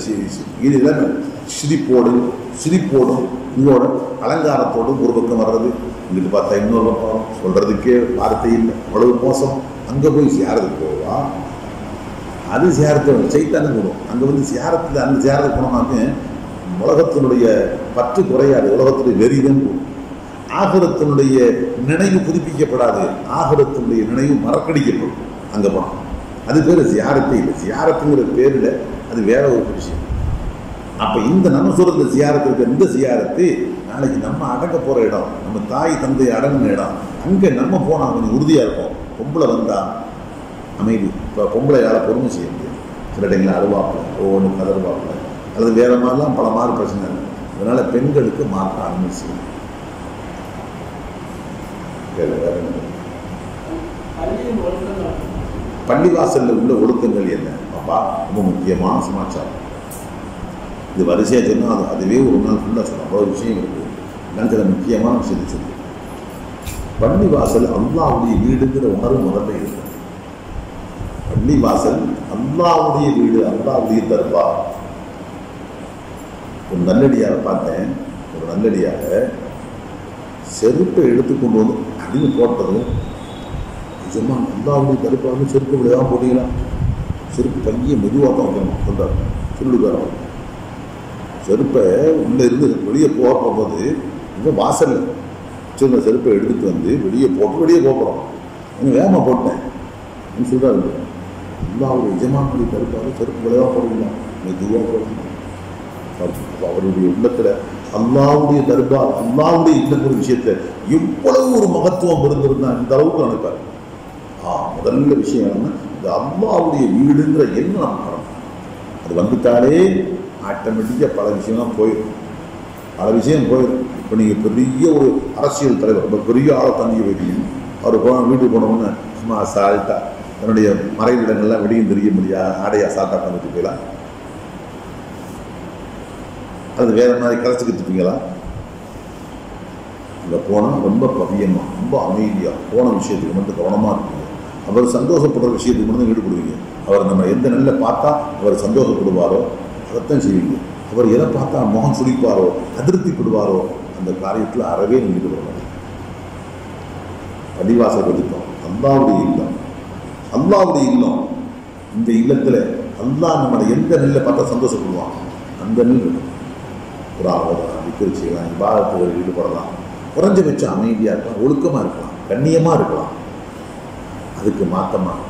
இளம் சிரிப்போடும் இதோட அலங்காரத்தோடும் ஒரு பக்கம் வர்றது, இங்கிட்டு பார்த்தா இன்னொரு பக்கம் சொல்றதுக்கே வார்த்தை இல்லை, அவ்வளவு மோசம். அங்கே போய் சியாரத்துக்கு போவா, அது சியாரத்தை சைத்தானு போடும். அங்கே வந்து சியாரத்தில் அந்த சியாரத்தை போனோம்னாக்க உலகத்தினுடைய பற்று குறையாது, உலகத்துடைய வெறிதான் போடும். ஆகிரத்தினுடைய நினைவு புதுப்பிக்கப்படாது, ஆகிரத்தினுடைய நினைவு மறக்கடிக்கப்படும். அங்கே போனோம் அது பேர் ஜியாரத்தே இல்லை. ஜியாரத்துங்கிற பேரில் அது வேற ஒரு விஷயம். அப்போ இந்த நம்ம சொல்கிற ஜியாரத்து இருக்க இந்த ஜியாரத்து நாளைக்கு நம்ம அடங்க போகிற இடம், நம்ம தாய் தந்தை அடங்கின இடம், அங்கே நம்ம போனால் கொஞ்சம் உறுதியாக இருக்கும். பொம்பளை வந்தால் அமைதி. இப்போ பொம்பளையால் பொறுமை செய்ய முடியாது. சில டைமில் அருவாப்பில், ஒவ்வொன்று கதருவாப்பில், அல்லது வேறு மாதிரிலாம் பல மாதிரி பிரச்சனை இல்லை. அதனால் பெண்களுக்கு மாற்ற அனுமதி செய்யும். பள்ளிவாசலில் உள்ள ஒழுக்கங்கள் என்ன அப்பா? ரொம்ப முக்கியமான சமாச்சாரம். இது வரிசையாக சொன்னால் அதுவே ஒரு நாள் ஃபுல்லாக சொல்லணும். அவ்வளோ விஷயம் இருக்குது. நான் சில முக்கியமான விஷயத்தை சொல்லு. பள்ளிவாசல் அல்லாஹ்வுடைய வீடுங்கிற உணர்வு முதல்ல இருக்கு. பள்ளிவாசல் அல்லாஹ்வுடைய வீடு, அல்லாஹ்வுடைய தர்பார். ஒரு நல்லடியாக பார்த்தேன், ஒரு நல்லடியாக செருப்பை எடுத்துக்கொண்டு வந்து அப்படின்னு போட்டதும் சும்மா அல்லாஹ்வுடைய தர்பார் வந்து செருப்பு விளையாமல் போட்டீங்களா? செருப்பு பைய மெதுவாக தான் வைக்கணும் சொல்கிறார் சொல்லிடுக்காரன். செருப்பை உள்ளே இருந்து வெளியே போகும்போது இந்த வாசலில் சின்ன செருப்பை எடுத்துகிட்டு வந்து வெளியே போகிறோம். எனக்கு வேகமாக போட்டேன் அப்படின்னு சொல்கிறாரு. அல்லாஹ்வுடைய எஜமானுடைய தர்பார் செருப்பு விளையாட போடுவீங்களா? மெதுவாக போடணும். அவருடைய உள்ளத்தில் அல்லாஹ்வுடைய தர்பார், அல்லாஹ்வுடைய இந்த ஒரு விஷயத்தை எவ்வளவு ஒரு மகத்துவம் இருந்திருந்தா இந்த அளவுக்கு நினைப்பார். முதல்ல விஷயம் என்னன்னா இந்த அல்லாஹ்வுடைய வீடுங்கிற எண்ணம் நம்ம பண்ணணும். அது வந்துட்டாலே ஆட்டோமேட்டிக்காக பல விஷயம்லாம் போயிடும். பல விஷயம் போயிடும். இப்போ நீங்கள் பெரிய ஒரு அரசியல் தலைவர், ரொம்ப பெரிய ஆளை தங்கி வைக்கணும். அவர் வீட்டுக்கு போனோம்னு சும்மா அசால்ட்டாக தன்னுடைய மறைவிடங்கள்லாம் வெடியும் தெரிய முடியாது, ஆடையாக சால்ட்டாக பண்ணிட்டு போயிடலாம். அது வேற மாதிரி கரைச்சிக்கிட்டுப்பீங்களா? அங்கே போனால் ரொம்ப பவியமாக, ரொம்ப அமைதியாக, போன விஷயத்துக்கு மட்டும் கவனமாக இருப்பீங்க. அவர் சந்தோஷப்படுற விஷயத்துக்கு மட்டும் ஈடுபடுவீங்க. அவர் நம்ம எந்த நெல்லை பார்த்தா அவர் சந்தோஷப்படுவாரோ அதைத்தான் செய்வீங்க. அவர் எதை பார்த்தா முகம் சுழிப்பாரோ, அதிருப்திப்படுவாரோ அந்த காரியத்தில் அறவே நீங்கள் ஈடுபடுவாங்க. பள்ளிவாசல் வந்துட்டோம். அல்லாஹ்வுடைய இல்லம், அல்லாஹ்வுடைய இல்லம். இந்த இல்லத்தில் அல்லாஹ் நம்மளை எந்த நெல்லை பார்த்தா சந்தோஷப்படுவான் அந்த நெல் இருக்கும். ஒரு ஆர்வம் விக்கிரி செய்யலாம், இபாதத்துகள் ஈடுபடலாம், குறைஞ்சபட்ச அமைதியாக இருக்கலாம், ஒழுக்கமாக இருக்கலாம், கண்ணியமாக இருக்கலாம். அதுக்கு மாற்றமாக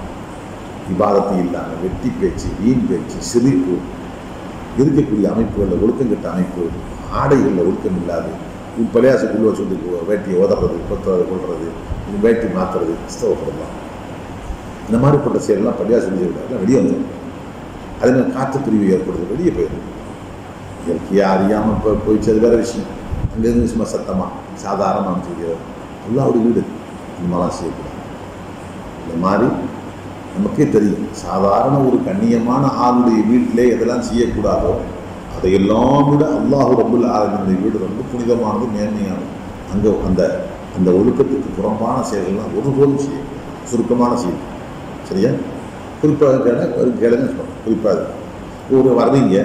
இபாதத்து இல்லாமல் வெட்டி பேச்சு, வீண் பேச்சு, சிரிப்பு, இருக்கக்கூடிய அமைப்புகளில் ஒழுக்கம் கெட்ட அமைப்பு, ஆடைகளில் ஒழுக்கம் இல்லாது, பழையாசுக்குள்ளே சொல்லி வேட்டியை உதறது, கொத்துறது, கொள்வது, வேட்டி மாற்றுறது, கிறிஸ்தவப்படலாம். இந்த மாதிரிப்பட்ட செயலெல்லாம் பள்ளியாசு செஞ்சுருக்காங்க. வெளியே வந்துடும். அதே மாதிரி காற்று பிரிவு ஏற்படுது, வெளியே போயிடும். இயற்கையாக அறியாமல் இப்போ போயிடுச்சு, அது வேறு விஷயம். அங்கேருந்து சும்மா சத்தமாக சாதாரணமாக அமைச்சிருக்கிறது அல்லாஹ்வுடைய வீடு. இந்த மாதிரிலாம் செய்யக்கூடாது. இந்த மாதிரி நமக்கே தெரியும், சாதாரண ஒரு கண்ணியமான ஆளுடைய வீட்டிலே எதெல்லாம் செய்யக்கூடாதோ அதையெல்லாம் விட அல்லாஹ் ரப்புல் ஆலமீனுடைய வீடு ரொம்ப புனிதமானது, மேன்மையானது. அங்கே அந்த ஒழுக்கத்துக்கு புறம்பான செயல்கள்லாம் ஒருபோதும் செய்யும். சுருக்கமான செய்யும். சரியா? குறிப்பாக கேளுங்க சொல்லுவோம். குறிப்பாக ஒரு வர்றீங்க,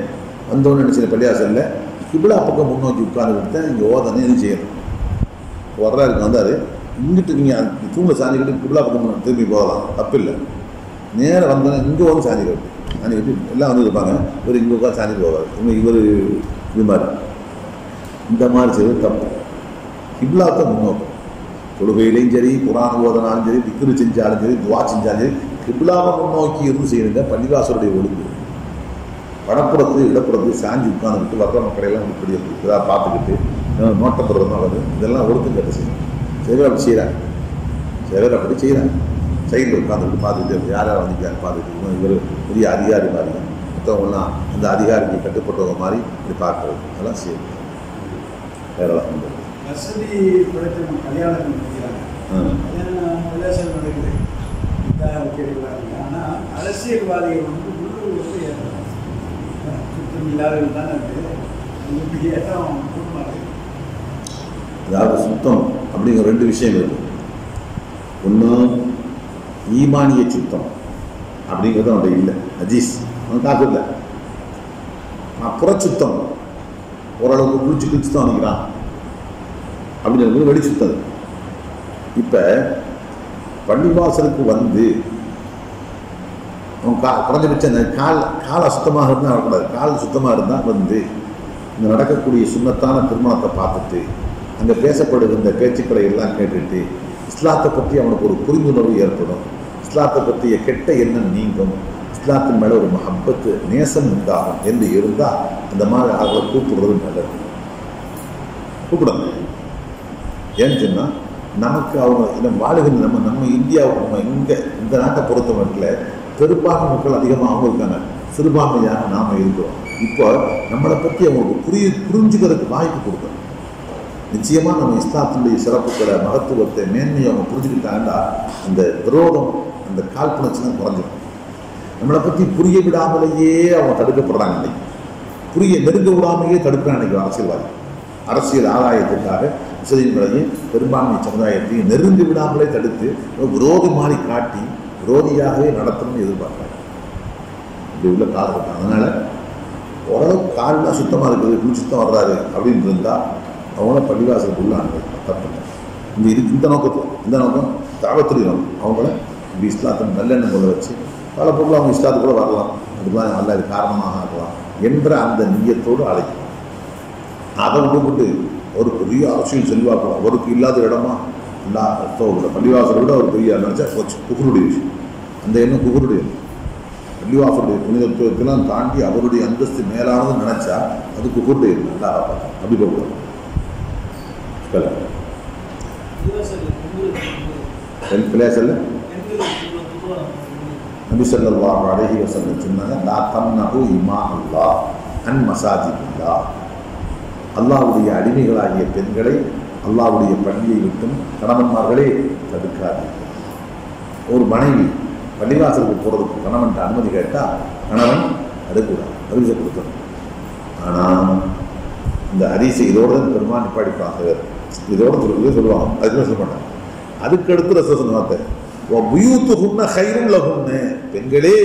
வந்தோன்னு நினச்சின பள்ளியாசலில் கிபிலா பக்கம் முன்னோக்கி உட்கார்ந்துக்கிட்டு தான் இங்கே ஓதனை எதுவும் செய்யணும். வர்றாருக்கு வந்தார், இங்கிட்டு நீங்கள் தூணில் சாஞ்சிக்கிட்டு கிபிலா பக்கம் திரும்பி போகலாம், தப்பு இல்லை. நேராக வந்தோன்னா இங்கே வந்து சாஞ்சிக்கிட்டு எல்லாம் வந்து இருப்பாங்க. இவர் இங்கே உட்காந்து சாஞ்சிட்டு போவார். இவர் இது மாதிரி இந்த மாதிரி செய்வது தப்பு. கிப்லாத்தை முன்னோக்கும். தொழுகையிலையும் சரி, குரான் ஓதனாலும் சரி, திக்ரு செஞ்சாலும் சரி, துவா செஞ்சாலும் சரி, கிப்லாவை முன்னோக்கி இருந்து செய்யுங்க. பள்ளிவாசலுடைய ஒழுங்கு வடப்புறத்து இடப்புறத்து சாஞ்சி உட்காந்துக்கிட்டு வர்ற மக்களையெல்லாம் இப்படி இதாக பார்த்துக்கிட்டு நோட்டப்படுறதும் வருது. இதெல்லாம் ஒழுக்கம் கட்டு செய்யும். சிலர் அப்படி செய்கிறாங்க, சிலர் அப்படி செய்கிறாங்க. சைடில் உட்காந்துக்கிட்டு பார்த்துக்கிட்டு யார் யார் வந்திருக்காரு பார்த்துக்கிட்டு இவர் பெரிய அதிகாரி மாதிரி மற்றவங்கலாம் அந்த அதிகாரிக்கு கட்டுப்பட்டவங்க மாதிரி இப்படி பார்க்குறது அதெல்லாம் செய்யும். வேறெல்லாம் பண்ணுறது வசதி படைத்த கல்யாணம் நடக்குது கேட்கலாங்க. ஆனால் அரசியல்வாதிகள் உள்ளூர் சுத்தம் இல்லாதது தானே ஏற்றம் கூட்டமாக. அதாவது சுத்தம் அப்படிங்கிற ரெண்டு விஷயம் இருக்கு. ஒன்று ஈமானிய சுத்தம் அப்படிங்கிறது அவன் இல்லை, அஜீஸ் அவன் காப்பு இல்லை. நான் புறச்சுத்தம் ஓரளவுக்கு குளிச்சு தான் வந்துக்கிறான் அப்படிங்கிறது வெளி சுத்தது. இப்போ பள்ளிவாசலுக்கு வந்து அவன் குறைஞ்சபட்சம் அந்த கால் அசுத்தமாக இருந்தால் வரக்கூடாது. கால் சுத்தமாக இருந்தால் வந்து இந்த நடக்கக்கூடிய சுண்ணத்தான திருமணத்தை பார்த்துட்டு அங்கே பேசப்படுகின்ற பேச்சுக்களை எல்லாம் கேட்டுட்டு இஸ்லாத்தை பற்றி அவனுக்கு ஒரு புரிந்துணர்வு ஏற்படும். இஸ்லாத்தை பற்றிய கெட்ட எண்ணம் நீங்கும். இஸ்லாத்தின் மேலே ஒரு மஹப்பத்து நேசம் உண்டாகும் என்று இருந்தால் அந்த மாதிரி அவளை கூப்பிடுறது நல்லது. கூப்பிடுங்க. ஏன்னு சொன்னால் நமக்கு அவங்க வாழுகின்ற நம்ம இந்தியாவுக்கு நம்ம இங்கே இந்த நாட்டை பொறுத்த மட்டும் பெரும்பான்மை மக்கள் அதிகமாகவும் இருக்காங்க, சிறுபான்மையாக நாம் இருக்கிறோம். இப்போ நம்மளை பற்றி அவங்களுக்கு புரிஞ்சுக்கிறதுக்கு வாய்ப்பு கொடுக்கணும். நிச்சயமாக நம்ம இஸ்லாத்தினுடைய சிறப்புகளை மகத்துவத்தை மேன்மையை அவங்க புரிஞ்சுக்கிட்டாங்கன்னா அந்த விரோதம் அந்த காழ்ப்புணர்ச்சிலாம் குறைஞ்சிடும். நம்மளை பற்றி புரிய விடாமலேயே அவங்க தடுக்கப்படுறாங்க. இன்னைக்கு நெருங்க விடாமலேயே தடுக்கிறாங்க நினைக்கிறோம் அரசியல்வாதி. அரசியல் ஆதாயத்திற்காக முஸ்லீம்களையும் பெரும்பான்மை சமுதாயத்தையும் நெருங்கி விடாமலே தடுத்து விரோதி மாதிரி காட்டி விரோதியாகவே நடத்தணும்னு எதிர்பார்க்குறாங்க. இப்படி உள்ள காலகட்டம். அதனால் ஓரளவுக்கு காலெலாம் சுத்தமாக இருக்குது, குளிச்சுத்தம் வர்றாரு அப்படின்னு இருந்தால் அவங்கள பள்ளிவாசலுக்கு உள்ள தப்பு. இந்த நோக்கம் தாவத்துடைய நோக்கம். அவங்கள இப்படி இஸ்லாத்தை நல்லெண்ணம் கொள்ள வச்சு காலப்போக்கில் அவங்க இஸ்லாத்துக்கு கூட வரலாம், அதுக்கெல்லாம் நல்ல இது காரணமாக ஆகலாம் என்ற அந்த நீயத்தோடு அழைக்கும். அதை விட்டு ஒரு பெரிய அரசியல் செல்வாக்கு அவருக்கு இல்லாத இடமா இல்லை பள்ளிவாசலை விட அவர் பெரிய நினச்சா போச்சு. குஃபருடைய விஷயம். அந்த எண்ணம் குஃபருடைய பள்ளிவாசலுடைய புனிதத்துவத்தெல்லாம் தாண்டி அவருடைய அந்தஸ்து மேலானது நினைச்சா அது குஃபருடைய நல்லா பார்த்தா அப்படி போகக்கூடாது. நபி ஸல்லல்லாஹு அலைஹி வஸல்லம் சொன்னாங்க, லா தம்னஹு இமா அல்லாஹ் அன் மசாஜிதில்லாஹ். அல்லாஹ்வுடைய அடிமைகளாகிய பெண்களை அல்லாஹ்வுடைய பள்ளியை விட்டும் கணவன்மார்களே தடுக்காதீர்கள். ஒரு மனைவி பள்ளிவாசலுக்கு போகிறதுக்கு கணவன்கிட்ட அனுமதி கேட்டால் கணவன் தடுக்கூடாது, அறிவிசை கொடுக்கணும். ஆனால் இந்த அரிசி இதோடு தான் பெருமாள் நிப்பாடிப்பாங்க, இதோட சொல்லுவாங்க, அதுக்குமே சொல்ல மாட்டாங்க. அதுக்கடுத்து ரசூல் வார்த்தை புயூத்துகுன்ன கைரும் லகுன்னு, பெண்களே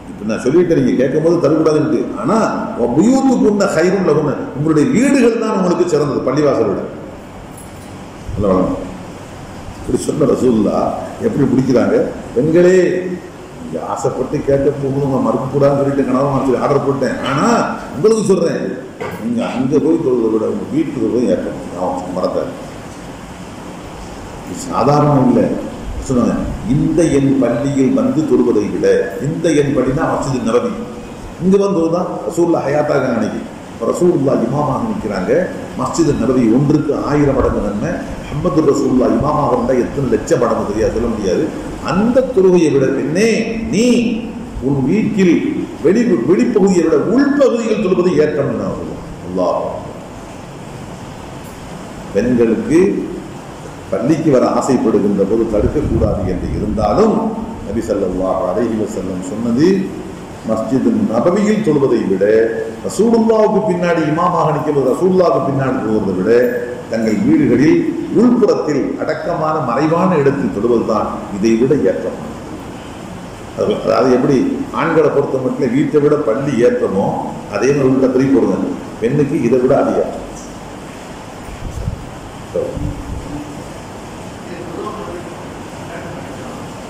இப்போ நான் சொல்லிட்டு நீங்கள் கேட்கும் போது தரக்கூடாதுன்ட்டு, ஆனால் புயூத்துகுன்ன கைரும் லகுன்னு, உங்களுடைய வீடுகள் தான் உங்களுக்கு சிறந்தது பள்ளிவாசலோட. இப்படி சொன்ன ரசூல்லா எப்படி பிடிக்கிறாங்க, பெண்களே ஆசைப்பட்டு கேட்க போகணும் மறுக்கக்கூடாதுன்னு சொல்லிட்டு கனவு ஆர்டர் போட்டேன். ஆனால் உங்களுக்கு சொல்கிறேன், நீங்கள் அங்கே போய் தொழுதை விட உங்கள் வீட்டுக்கு போய் ஏற்கணும் மறக்க சாதாரணம் இல்லை. சொன்னாங்க, இந்த என் பள்ளியில் வந்து தொழுவதை விட இந்த என் பள்ளினா மஸ்ஜித் நபவி, இங்கே வந்து தான் ரசூல்லா ஹயாத்தாக நினைக்கி. இப்போ ரசூல்லா இமாமாக நிற்கிறாங்க. மஸ்ஜித் நபவி 1,000 மடங்கு நன்மை. முஹம்மது ரசூல்லா இமாமாக இருந்தால் எத்தனை லட்சம் மடங்கு தெரியாது, சொல்ல முடியாது. அந்த தொழுகையை விட பெண்ணே நீ உன் வீட்டில் வெளிப்பகுதியை விட உள்பகுதியில் தொழுவது ஏற்றம். அல்லாஹ் பெண்களுக்கு பள்ளிக்கு வர ஆசைப்படுகின்ற போது தடுக்கக்கூடாது என்று இருந்தாலும் நபி ஸல்லல்லாஹு அலைஹி வஸல்லம் சொன்னது, மஸ்ஜித் நபவியில் தொழுவதை விட ரசூலுல்லாவுக்கு பின்னாடி இமாமாக நிற்கிறது, ரசூலுல்லாவுக்கு பின்னாடி தொழுவதை விட தங்கள் வீடுகளில் உள்புறத்தில் அடக்கமான மறைவான இடத்தில் தொழுவதுதான் இதை விட ஏற்றமானது. அது எப்படி ஆண்களை பொறுத்த மட்டும் வீட்டை விட பள்ளி ஏற்றமோ அதே மாதிரி உள்ள பிரிவு போடுங்க, பெண்ணுக்கு இதை விட அதிகம்.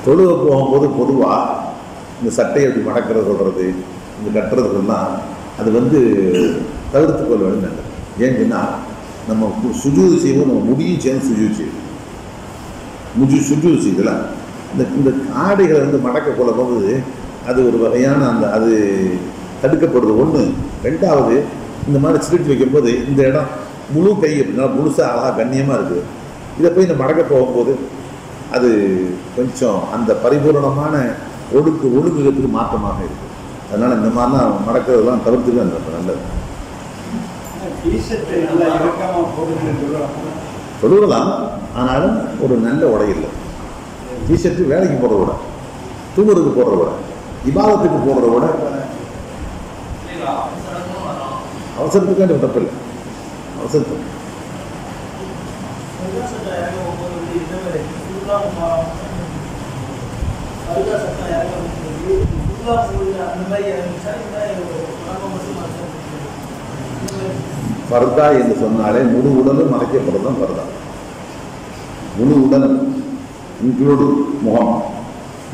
தொழுக போகும்போது பொதுவாக இந்த சட்டையை அப்படி மடக்கிறது சொல்கிறது, இந்த கட்டுறதுலாம் அது தவிர்த்து கொள்ள வேண்டும். ஏன்னு சொன்னால் நம்ம சுஜூது செய்வோம், நம்ம முடியும் சேர்ந்து சுஜூது செய்வோம். சுஜூது செய்தல இந்த ஆடைகளை வந்து மடக்க கொள்ள போகுது, அது ஒரு வகையான அது தடுக்கப்படுது ஒன்று. ரெண்டாவது, இந்த மாதிரி சிரிட்டு வைக்கும்போது இந்த இடம் முழு கை அப்படின்னா முழுசாக அழகாக கண்ணியமாக இருக்குது. இதை போய் இந்த மடக்க போகும்போது அது கொஞ்சம் அந்த பரிபூர்ணமான ஒழுங்குறதுக்கு மாற்றமாக இருக்குது. அதனால் இந்த மாதிரிலாம் மடக்கிறதெல்லாம் தவிர்த்துக்க நல்லது. சொல்லுறலாம், ஆனாலும் ஒரு நல்ல உடை இல்லை. டிஷர்ட்டு வேலைக்கு போடுற விட, தூங்குறதுக்கு போடுற விட, இபாதத்துக்கு போடுற விட, அவசரத்துக்காண்டி தப்பில்லை. அவசரத்துக்கு பர்தா என்று சொன்னாலே முழு உடலும் மறைக்கப்படுறதுதான் பர்தா. முழு உடல் இன்க்ளூடு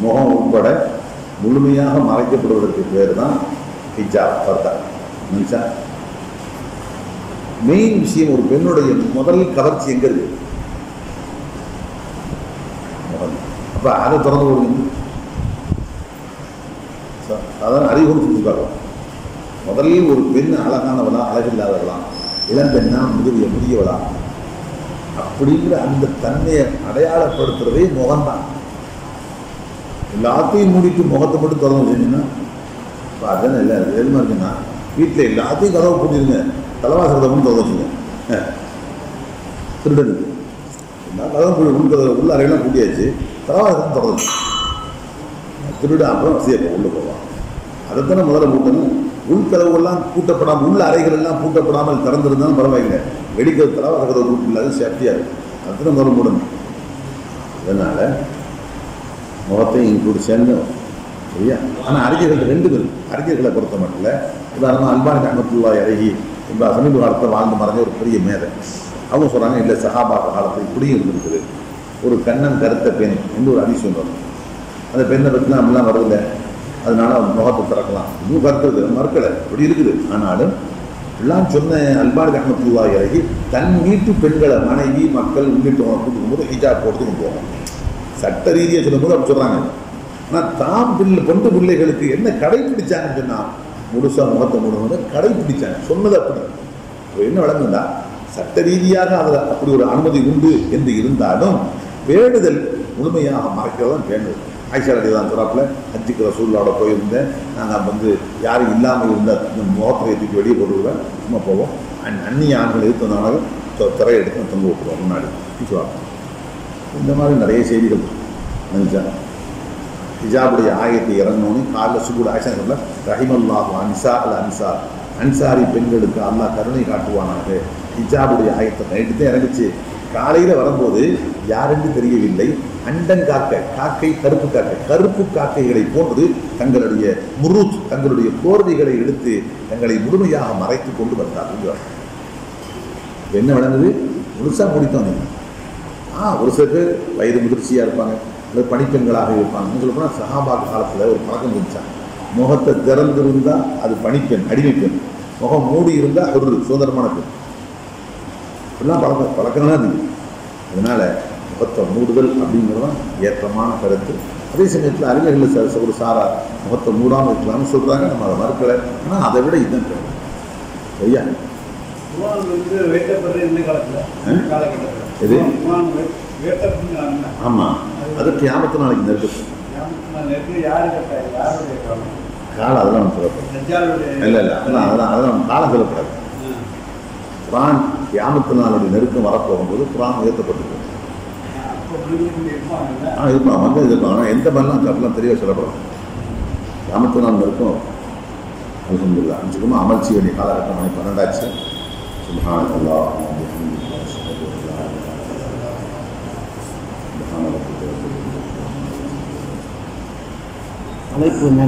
முகம் உட்பட முழுமையாக மறைக்கப்படுவதற்கு பேர் தான் ஹிஜாப், பர்தா. நினைச்சா மெயின் விஷயம், ஒரு பெண்ணுடைய முதல் கவர்ச்சி எங்க இருக்கு? அப்ப அதை திறந்து கொடுங்க. அதான் அறிவுறும் செஞ்சு பார்க்கலாம். முதலில் ஒரு பெண் அழகானவளா அழகில்லாதவளா, இளம்பெண்ணா முதியவளா அப்படிங்கிற அந்த தன்மையை அடையாளப்படுத்துறதே முகம்தான். எல்லாத்தையும் மூடிட்டு முகத்தை மட்டும் திறந்து வச்சுங்கன்னா இப்போ அதுதானே இல்லை. எதுமா இருக்குன்னா வீட்டில் எல்லாத்தையும் கதவை பூட்டிடுங்க, தலைவாசத்தை மட்டும் திறந்து வச்சுங்க. திருடனுக்கு எல்லா கதவும் உள்ள அறையெல்லாம் பூட்டியாச்சு, தலைவாசத்தை திறந்து திருட அப்புறம் வசதியை உள்ள போவான். அதைத்தானே முதல்ல பூட்டணும். உள்கதவுகள்லாம் பூட்டப்படாமல், உள்ள அறைகள் எல்லாம் பூட்டப்படாமல் திறந்திருந்தாலும் பரவாயில்லை. வெடிக்கிற தலைவாசகத்தை ரூட் இல்லாத சேஃப்டியாக இருக்கும். அதுதான் முதல்ல மூடணும். அதனால் முகத்தை இன்க்ளூட் சேர்ந்து சரியா. ஆனால் அறிஞர்கள் ரெண்டு பேர், அறிஞர்களை பொறுத்த மட்டும் இல்லை. உதாரணமாக அல்பானி ரஹ்மத்துல்லாஹி அலைஹி இப்போ சமீப காலத்தில் வாழ்ந்து மறைஞ்ச ஒரு பெரிய மேதை, அவங்க சொல்கிறாங்க, இல்லை சஹாபா காலத்தில் இப்படியும் இருந்திருக்குது. ஒரு கண்ணன் கருத்த பெண் என்று ஒரு ஹதீஸ் சொல்கிறாங்க. அந்த பெண்ணை பற்றிலாம் அப்படிலாம் வரதில்லை, அதனால முகத்தை திறக்கலாம் இன்னும் கருத்து மறுக்கலை, அப்படி இருக்குது. ஆனாலும் எல்லாம் சொன்ன அல்பானி ரஹ்மத்துல்லாஹி அலைஹி தன் வீட்டு பெண்களை, மனைவி மக்கள் உள்ளிட்டவங்க கூட்டுக்கும் போது ஹிஜாப் போட்டு கொண்டு போவாங்க. சட்ட ரீதியாக சொல்லும்போது அப்படி சொல்கிறாங்க. ஆனால் தாம் பொண்டு பிள்ளைகளுக்கு என்ன கடைப்பிடிச்சாங்கன்னு சொன்னால் முழுசாக முகத்தை மூடுவது கடைப்பிடிச்சாங்க. சொன்னது அப்படி என்ன வழங்குண்டா, சட்ட ரீதியாக அதில் அப்படி ஒரு அனுமதி உண்டு என்று இருந்தாலும் வேண்டுதல் முழுமையாக மறைக்கிறதான் வேண்டுதல். ஆயிஷா ரலியல்லாஹு தராப்புல ஹஜ்ஜுக்கு ரசூலுல்லாஹோட போயிருந்தேன், நாங்கள் யாரும் இல்லாமல் இருந்த இந்த முகத்தை தூக்கி வெளியே போட்டுருவேன், சும்மா போவோம். அந்நிய ஆண்கள் எடுத்ததுனால திரையை எடுத்து தொங்க விட்டுருவோம் முன்னாடி சொல்லுவாங்க. இந்த மாதிரி நிறைய செய்திகள் நினைச்சா. ஹிஜாபுடைய ஆயத்தை இறங்கணும்னு காலைல சுகுட ஆயிஷா சொல்ல, ரஹிமல்லாஹு அன்சா அல் அன்சார், அன்சாரி பெண்களுக்கு அல்லாஹ் கருணை காட்டுவானாக. ஹிஜாபுடைய ஆயத்தை நைட்டு தான் இறங்குச்சு. காலையில் வரும்போது யாரென்று தெரியவில்லை, அண்டங்காக்க காக்கை, கருப்பு காக்கைகளை போன்று தங்களுடைய தங்களுடைய போர்வைகளை எடுத்து தங்களை முழுமையாக மறைத்து கொண்டு வந்தார்கள். என்ன விளங்குது? முழுசாக முடித்தோம். ஒரு சில பேர் வயது முதிர்ச்சியாக இருப்பாங்க, அல்லது பணிப்பெண்களாக இருப்பாங்க. சொல்லப்போனால் சஹாபா காலத்தில் ஒரு பழக்கம் இருந்துச்சாங்க, முகத்தை திறந்திருந்தால் அது பணிப்பெண், அடிமைப்பெண். முகம் மூடி இருந்தால் ஒரு சுதந்திரமான பெண். இப்படிலாம் பழக்கம்லாம் இருக்குது. அதனால் முகத்தை மூடுதல் அப்படிங்கிறதான் ஏற்றமான கருத்து. அதே சமயத்தில் அறிஞர்கள் ஒரு சாரா முகத்தை மூடாமல் இருக்கலாம்னு சொல்கிறாங்க. நம்ம அதை மறுக்கலை. ஆனால் அதை விட இதுதான் தேவை. சரியா? எது? ஆமாம், அது கியாமத்து நாளைக்கு நெருக்கத்து. காலம் அதெல்லாம் நம்ம சொல்லப்படாது. இல்லை அதெல்லாம் காலம் சொல்லப்படாது. குரான் கியாமத்து நாளுடைய நெருக்கம் வரப்போகும்போது குரான் உயர்த்தப்பட்டிருக்கும். இருப்பான் இருப்பான். ஆனால் எந்த மாதிரிலாம் அப்படிலாம் தெளிவாக சொல்லப்படும். கியாமத்து நாள் நெருக்கம் அல்ஹம்துலில்லாஹ். நிச்சயமாக அமல் செய்ய வேண்டிய காலகட்டம் மணி 12 ஆச்சு. சுப்ஹானல்லாஹ். அழைப்பு என்ன?